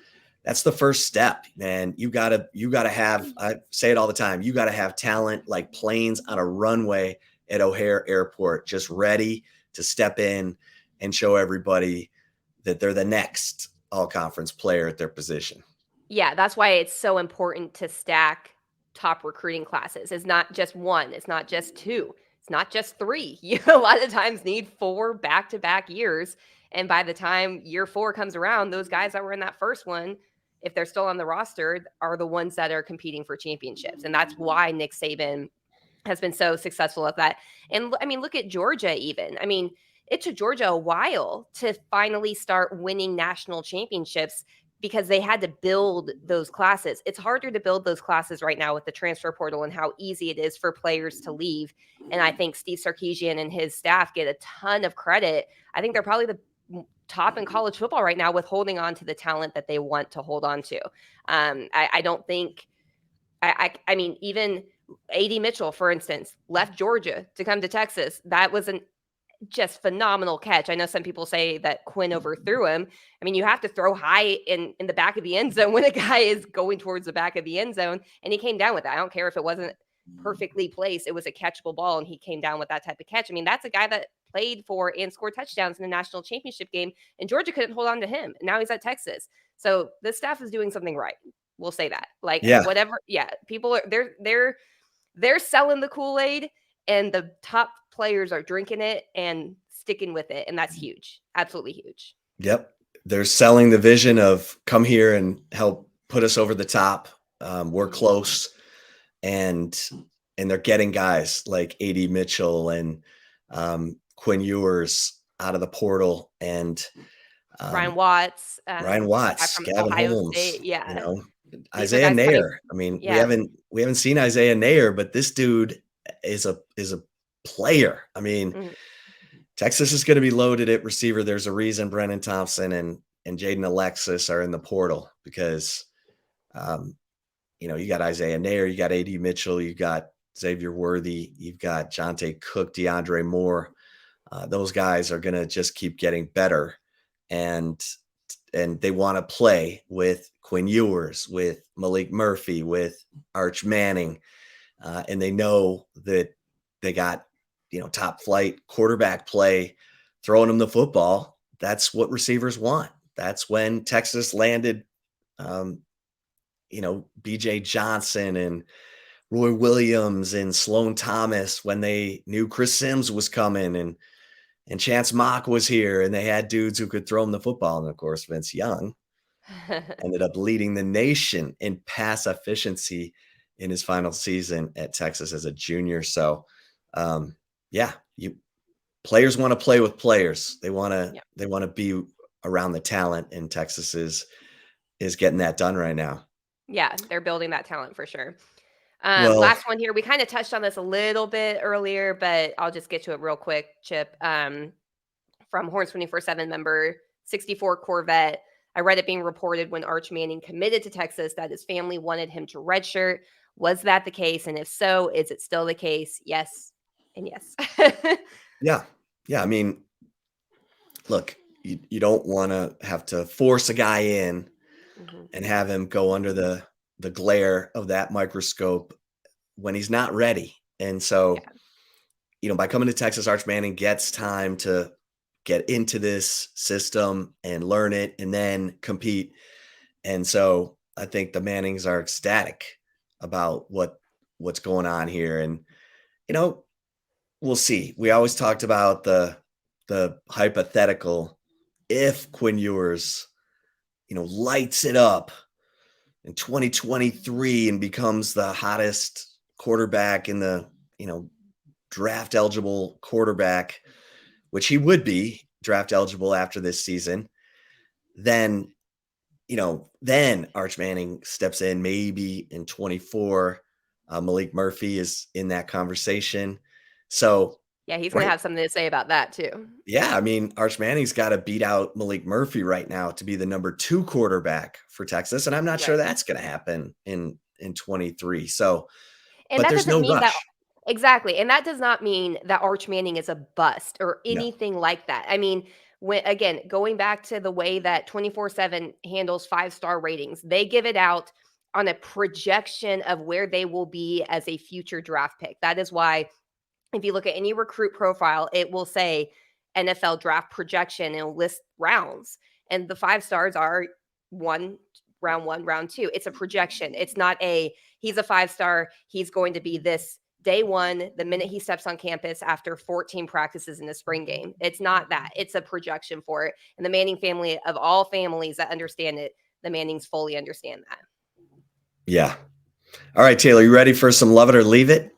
the first step, man. You gotta have, I say it all the time, you gotta have talent like planes on a runway at O'Hare Airport, just ready to step in and show everybody that they're the next all-conference player at their position. Yeah, that's why it's so important to stack top recruiting classes. It's not just one, it's not just two, it's not just three. You a lot of times need 4 back-to-back years. And by the time year 4 comes around, those guys that were in that first one, if they're still on the roster, are the ones that are competing for championships. And that's why Nick Saban has been so successful at that. And I mean, look at Georgia even. I mean, it took Georgia a while to finally start winning national championships because they had to build those classes. It's harder to build those classes right now with the transfer portal and how easy it is for players to leave. And I think Steve Sarkisian and his staff get a ton of credit. I think they're probably the top in college football right now with holding on to the talent that they want to hold on to. I don't think, I mean, even A.D. Mitchell, for instance, left Georgia to come to Texas. That was an just phenomenal catch. I know some people say that Quinn overthrew him. I mean, you have to throw high in the back of the end zone when a guy is going towards the back of the end zone, and he came down with that. I don't care if it wasn't perfectly placed. It was a catchable ball, and he came down with that type of catch. I mean, that's a guy that played for and scored touchdowns in the national championship game, and Georgia couldn't hold on to him. And now he's at Texas. So the staff is doing something right. We'll say that. Like, whatever. Yeah, people are they're selling the Kool-Aid, and the top players are drinking it and sticking with it. And that's huge. Absolutely huge. Yep. They're selling the vision of come here and help put us over the top. We're close. And they're getting guys like A.D. Mitchell and Quinn Ewers out of the portal, and Ryan Watts, Gavin Ohio Holmes, State. Yeah. Isaiah Nair. I mean, we haven't seen Isaiah Nair, but this dude is a player. I mean, Texas is going to be loaded at receiver. There's a reason Brennan Thompson and Jaden Alexis are in the portal, because you got Isaiah Nair, you got A.D. Mitchell, you got Xavier Worthy, you've got Jonte Cook, DeAndre Moore. Those guys are going to just keep getting better, and they want to play with Quinn Ewers, with Malik Murphy, with Arch Manning, and they know that they got top flight quarterback play, throwing them the football. That's what receivers want. That's when Texas landed BJ Johnson and Roy Williams and Sloan Thomas, when they knew Chris Sims was coming, and and Chance Mock was here, and they had dudes who could throw him the football. And of course, Vince Young ended up leading the nation in pass efficiency in his final season at Texas as a junior. So, yeah, players want to play with players. They want to be around the talent, and Texas is getting that done right now. Yeah, they're building that talent for sure. Well, last one here. We kind of touched on this a little bit earlier, but I'll just get to it real quick, Chip. From Horns 24/7 member 64 Corvette. I read it being reported when Arch Manning committed to Texas that his family wanted him to redshirt. Was that the case? And if so, is it still the case? Yes and yes. yeah. I mean, look, you don't want to have to force a guy in and have him go under the glare of that microscope when he's not ready. And so, by coming to Texas, Arch Manning gets time to get into this system and learn it and then compete. And so I think the Mannings are ecstatic about what's going on here. And, we'll see. We always talked about the hypothetical if Quinn Ewers, lights it up in 2023 and becomes the hottest quarterback in the, draft eligible quarterback, which he would be draft eligible after this season, then Arch Manning steps in maybe in 24. Malik Murphy is in that conversation. So yeah, he's going to have something to say about that too. Yeah, I mean, Arch Manning's got to beat out Malik Murphy right now to be the number 2 quarterback for Texas, and I'm not sure that's going to happen in 23. So, and but there's no rush. Exactly. And that does not mean that Arch Manning is a bust or anything like that. I mean, again, going back to the way that 24/7 handles 5-star ratings, they give it out on a projection of where they will be as a future draft pick. That is why if you look at any recruit profile, it will say NFL draft projection and it'll list rounds. And the 5 stars are round 1, round 2. It's a projection. It's not he's a 5-star. He's going to be this day 1, the minute he steps on campus after 14 practices in the spring game. It's not that. It's a projection for it. And the Manning family, of all families that understand it, the Mannings fully understand that. Yeah. All right, Taylor, you ready for some Love It or Leave It?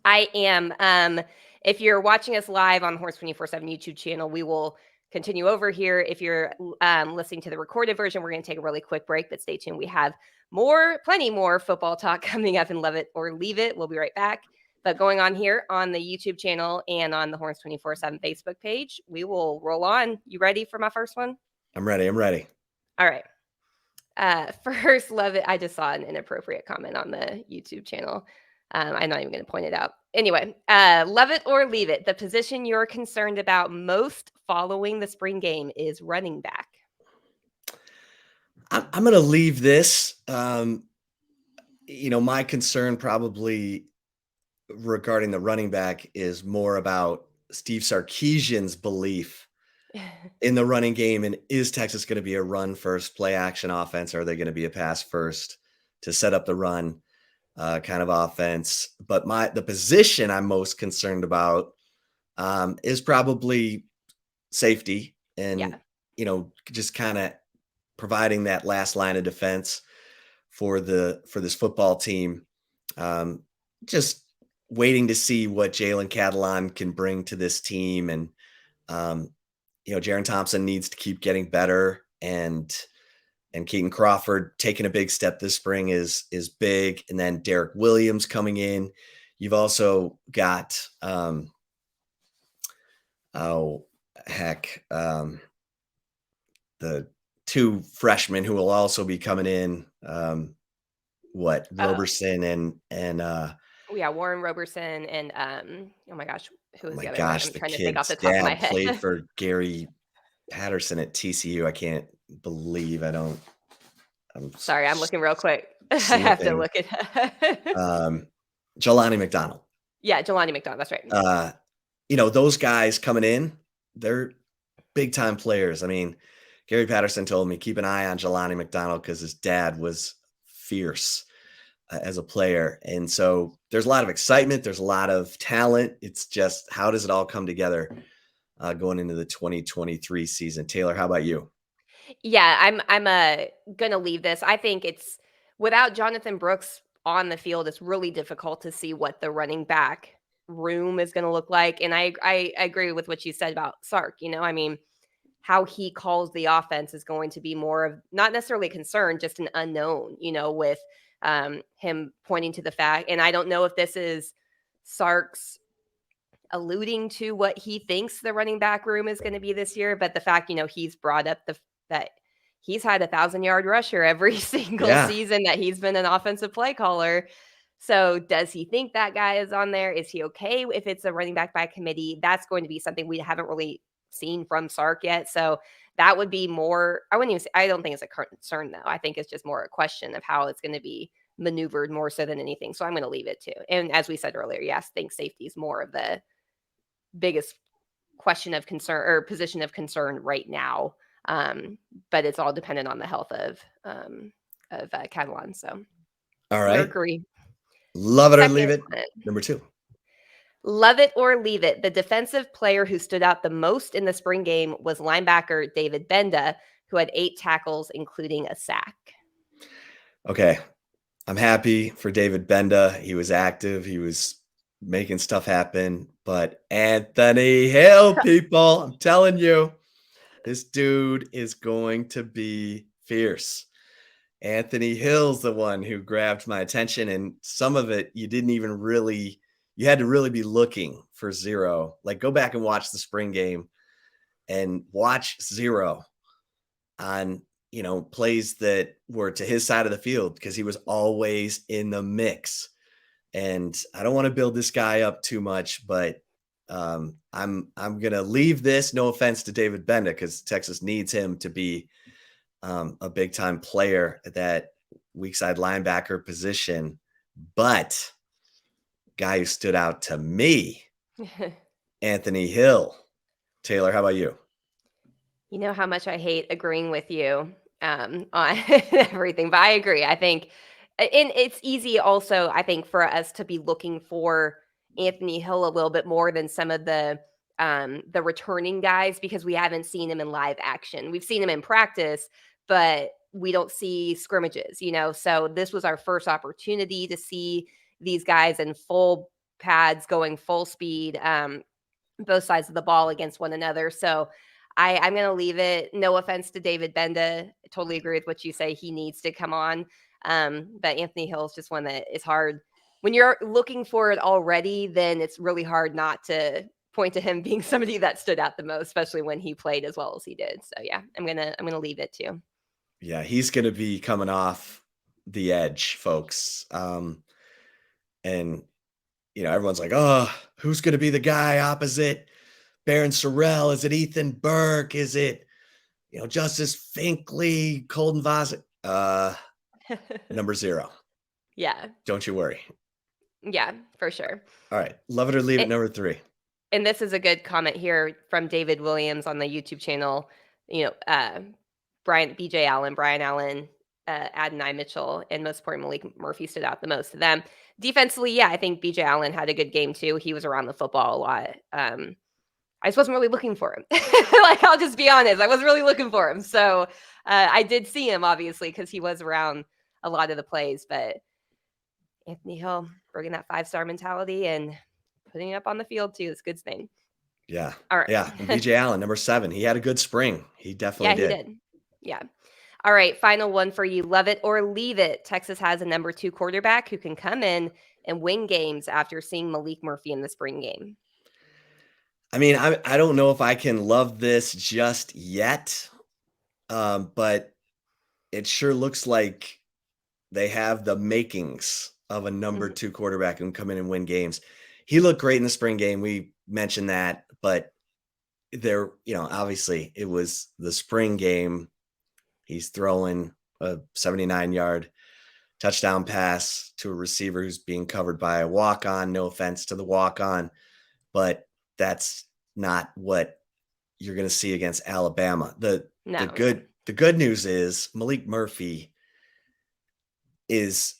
I am. If you're watching us live on Horns 24/7 YouTube channel, we will continue over here. If you're listening to the recorded version, we're going to take a really quick break, but stay tuned. We have plenty more football talk coming up in Love It or Leave It. We'll be right back. But going on here on the YouTube channel and on the Horns 24/7 Facebook page, we will roll on. You ready for my first one? I'm ready. All right. First, Love It. I just saw an inappropriate comment on the YouTube channel. I'm not even going to point it out. Anyway, love it or leave it. The position you're concerned about most following the spring game is running back. I'm going to leave this. My concern probably regarding the running back is more about Steve Sarkisian's belief in the running game. And is Texas going to be a run first play action offense? Or are they going to be a pass first to set up the run kind of offense? But the position I'm most concerned about is probably safety and, just kind of providing that last line of defense for this football team. Just waiting to see what Jalen Catalon can bring to this team. And, Jaron Thompson needs to keep getting better, and Keaton Crawford taking a big step this spring is big. And then Derek Williams coming in. You've also got, the 2 freshmen who will also be coming in. Roberson and Warren Roberson and oh my gosh, who is the other guy? I'm trying to think off the top dad of my head. Played for Gary Patterson at TCU. I can't believe I'm sorry, I'm looking real quick. I have to look it up. Jelani McDonald. Yeah, Jelani McDonald. That's right. Those guys coming in, they're big time players. I mean, Gary Patterson told me keep an eye on Jelani McDonald because his dad was fierce as a player. And so there's a lot of excitement. There's a lot of talent. It's just, how does it all come together going into the 2023 season. Taylor, how about you? Yeah, I'm gonna leave this. I think it's without Jonathan Brooks on the field, it's really difficult to see what the running back room is gonna look like. And I agree with what you said about Sark. I mean, how he calls the offense is going to be more of not necessarily a concern, just an unknown. With him pointing to the fact, and I don't know if this is Sark's alluding to what he thinks the running back room is going to be this year, but the fact, he's brought up that he's had 1,000-yard rusher every single Yeah. season that he's been an offensive play caller. So does he think that guy is on there? Is he okay if it's a running back by committee? That's going to be something we haven't really seen from Sark yet. So that would be more, I wouldn't even say, I don't think it's a concern though. I think it's just more a question of how it's going to be maneuvered more so than anything. So I'm going to leave it too. And as we said earlier, yes, I think safety is more of the biggest question of concern or position of concern right now. But it's all dependent on the health of Catalan. So All right. Mercury. Love it or leave Second it. one. Number 2. Love it or leave it. The defensive player who stood out the most in the spring game was linebacker David Benda, who had 8 tackles, including a sack. Okay. I'm happy for David Benda. He was active. He was making stuff happen. But Anthony Hill, people, I'm telling you, this dude is going to be fierce. Anthony Hill's the one who grabbed my attention, and some of it you had to really be looking for Zero. Like, go back and watch the spring game and watch Zero on plays that were to his side of the field, because he was always in the mix. And I don't want to build this guy up too much, but I'm gonna leave this. No offense to David Benda, because Texas needs him to be a big time player at that weak side linebacker position. But guy who stood out to me, Anthony Hill. Taylor, how about you? You know how much I hate agreeing with you on everything, but I agree. I think, and it's easy also, I think, for us to be looking for Anthony Hill a little bit more than some of the returning guys, because we haven't seen him in live action. We've seen him in practice, but we don't see scrimmages, So this was our first opportunity to see these guys in full pads going full speed, both sides of the ball against one another. So I'm going to leave it. No offense to David Benda. I totally agree with what you say. He needs to come on. But Anthony Hill is just one that is hard. When you're looking for it already, then it's really hard not to point to him being somebody that stood out the most, especially when he played as well as he did. So yeah, I'm gonna leave it too. Yeah, he's gonna be coming off the edge, folks. And everyone's like, oh, who's gonna be the guy opposite Baron Sorrell? Is it Ethan Burke? Is it Justice Finkley, Colton Vaz? Number 0. Yeah. Don't you worry. Yeah, for sure. All right. Love it or leave it, number 3. And this is a good comment here from David Williams on the YouTube channel. BJ Allen, Brian Allen, Adonai Mitchell, and most importantly, Malik Murphy stood out the most to them. Defensively, yeah, I think BJ Allen had a good game too. He was around the football a lot. I just wasn't really looking for him. Like, I'll just be honest. I wasn't really looking for him. So I did see him, obviously, because he was around a lot of the plays. But Anthony Hill bringing that 5-star mentality and putting it up on the field too is a good thing. Yeah. All right. Yeah. And BJ Allen, number 7. He had a good spring. He definitely did. He did. Yeah. All right. Final one for you. Love it or leave it. Texas has a number 2 quarterback who can come in and win games after seeing Malik Murphy in the spring game. I mean, I don't know if I can love this just yet, but it sure looks like they have the makings of a number 2 quarterback who can come in and win games. He looked great in the spring game. We mentioned that, but there, obviously it was the spring game. He's throwing a 79-yard touchdown pass to a receiver who's being covered by a walk-on. No offense to the walk-on, but that's not what you're going to see against Alabama. The good news is Malik Murphy is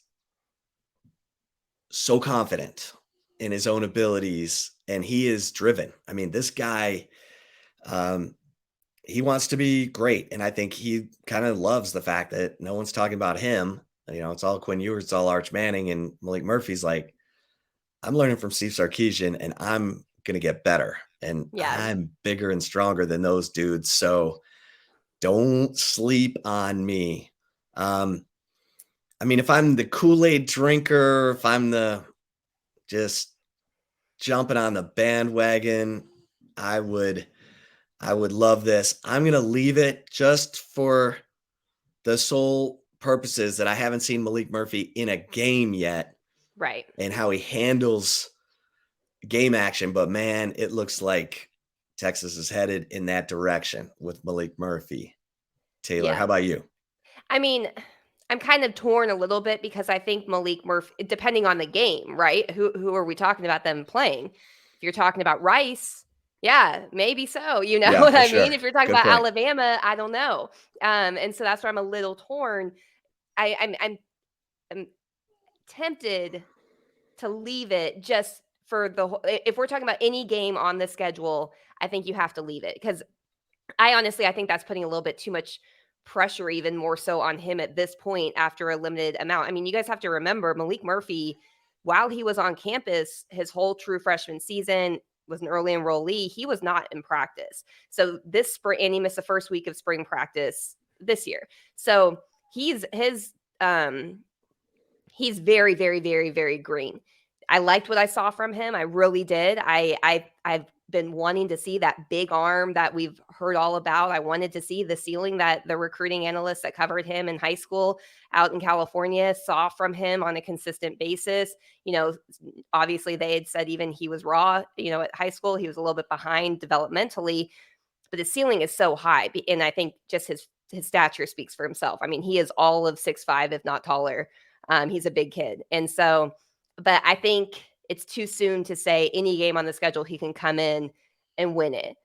so confident in his own abilities, and he is driven. I mean, this guy He wants to be great. And I think he kind of loves the fact that no one's talking about him. It's all Quinn Ewers, it's all Arch Manning, and Malik Murphy's like, I'm learning from Steve Sarkisian and I'm going to get better. And Yeah. I'm bigger and stronger than those dudes. So don't sleep on me. If I'm the Kool-Aid drinker, if I'm the just jumping on the bandwagon, I would love this. I'm going to leave it just for the sole purposes that I haven't seen Malik Murphy in a game yet. Right. And how he handles game action. But man, it looks like Texas is headed in that direction with Malik Murphy. Taylor, how about you? I'm kind of torn a little bit because I think Malik Murphy, depending on the game, right? Who are we talking about them playing? If you're talking about Rice, yeah, maybe so. You know what I mean? If you're talking about Alabama, I don't know. And so that's where I'm a little torn. I'm tempted to leave it just for if we're talking about any game on the schedule, I think you have to leave it because I think that's putting a little bit too much pressure, even more so on him at this point after a limited amount. You guys have to remember Malik Murphy, while he was on campus, his whole true freshman season was an early enrollee. He was not in practice. So this spring, and he missed the first week of spring practice this year. So he's very, very, very, very green. I liked what I saw from him. I really did. I've been wanting to see that big arm that we've heard all about. I wanted to see the ceiling that the recruiting analysts that covered him in high school out in California saw from him on a consistent basis. Obviously they had said even he was raw, at high school, he was a little bit behind developmentally, but the ceiling is so high. And I think just his stature speaks for himself. He is all of 6'5", if not taller. He's a big kid. And so, but I think it's too soon to say any game on the schedule he can come in and win it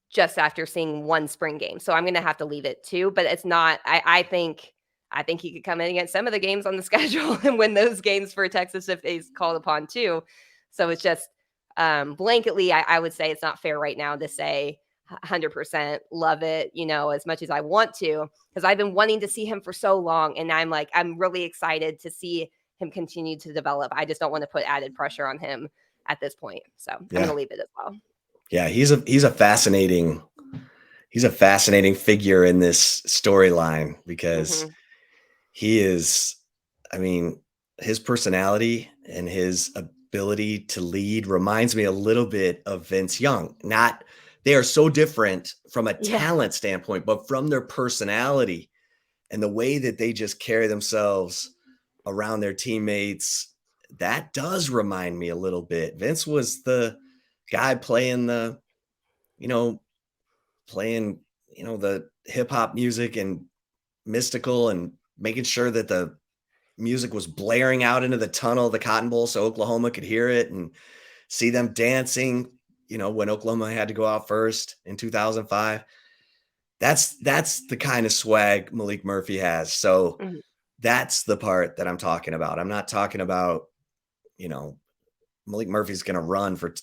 just after seeing one spring game. So I'm going to have to leave it too, but it's not, I think he could come in against some of the games on the schedule and win those games for Texas if he's called upon too. So it's just blanketly, I would say it's not fair right now to say 100% love it, as much as I want to, because I've been wanting to see him for so long. And I'm really excited to see him continue to develop. I just don't want to put added pressure on him at this point. So I'm going to leave it as well. Yeah, he's a fascinating figure in this storyline because he is, his personality and his ability to lead reminds me a little bit of Vince Young. They are so different from a talent standpoint, but from their personality and the way that they just carry themselves around their teammates, that does remind me a little bit. Vince was the guy playing the hip hop music and mystical and making sure that the music was blaring out into the tunnel of the Cotton Bowl so Oklahoma could hear it and see them dancing, when Oklahoma had to go out first in 2005. That's the kind of swag Malik Murphy has. So that's the part that I'm talking about. I'm not talking about, Malik Murphy's going to run for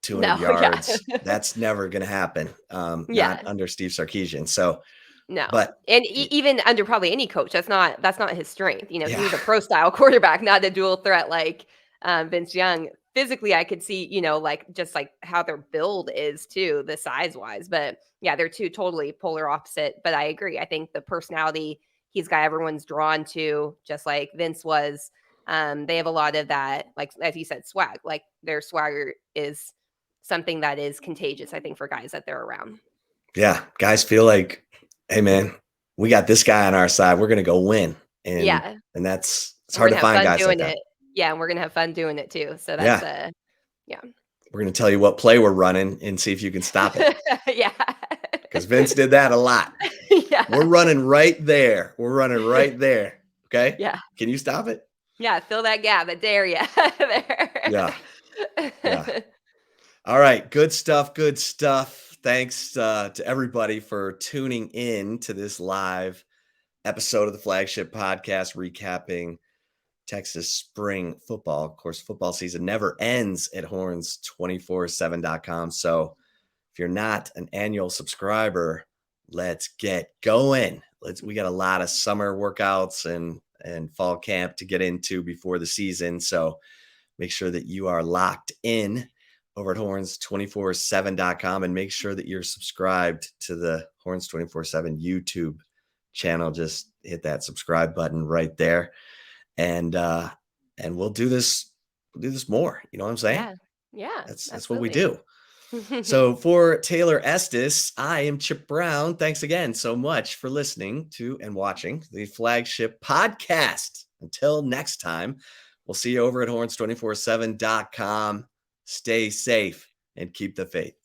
200 yards. Yeah. That's never going to happen. Not under Steve Sarkisian. So no, even under probably any coach, that's not his strength. He was a pro style quarterback, not a dual threat like Vince Young. Physically, I could see, just like how their build is too, the size wise. But yeah, they're two totally polar opposite. But I agree. I think the personality he's got everyone's drawn to, just like Vince was. They have a lot of that, like as you said, swag. Like their swagger is something that is contagious, I think, for guys that they're around. Yeah, guys feel like, hey man, we got this guy on our side. We're gonna go win. And it's hard to find guys like that. Yeah, and we're gonna have fun doing it too. So that's we're gonna tell you what play we're running and see if you can stop it. Yeah. Because Vince did that a lot. Yeah. We're running right there. Okay? Yeah. Can you stop it? Yeah, fill that gap. I dare you. There. Yeah. All right. Good stuff. Thanks to everybody for tuning in to this live episode of the Flagship Podcast, recapping Texas spring football. Of course, football season never ends at horns247.com. So if you're not an annual subscriber, let's get going. We got a lot of summer workouts and fall camp to get into before the season. So make sure that you are locked in over at horns247.com and make sure that you're subscribed to the Horns 24/7 YouTube channel. Just hit that subscribe button right there. And we'll do this more. You know what I'm saying? Yeah. Yeah. That's what we do. So for Taylor Estes, I am Chip Brown. Thanks again so much for listening to and watching the Flagship Podcast. Until next time, we'll see you over at horns247.com. Stay safe and keep the faith.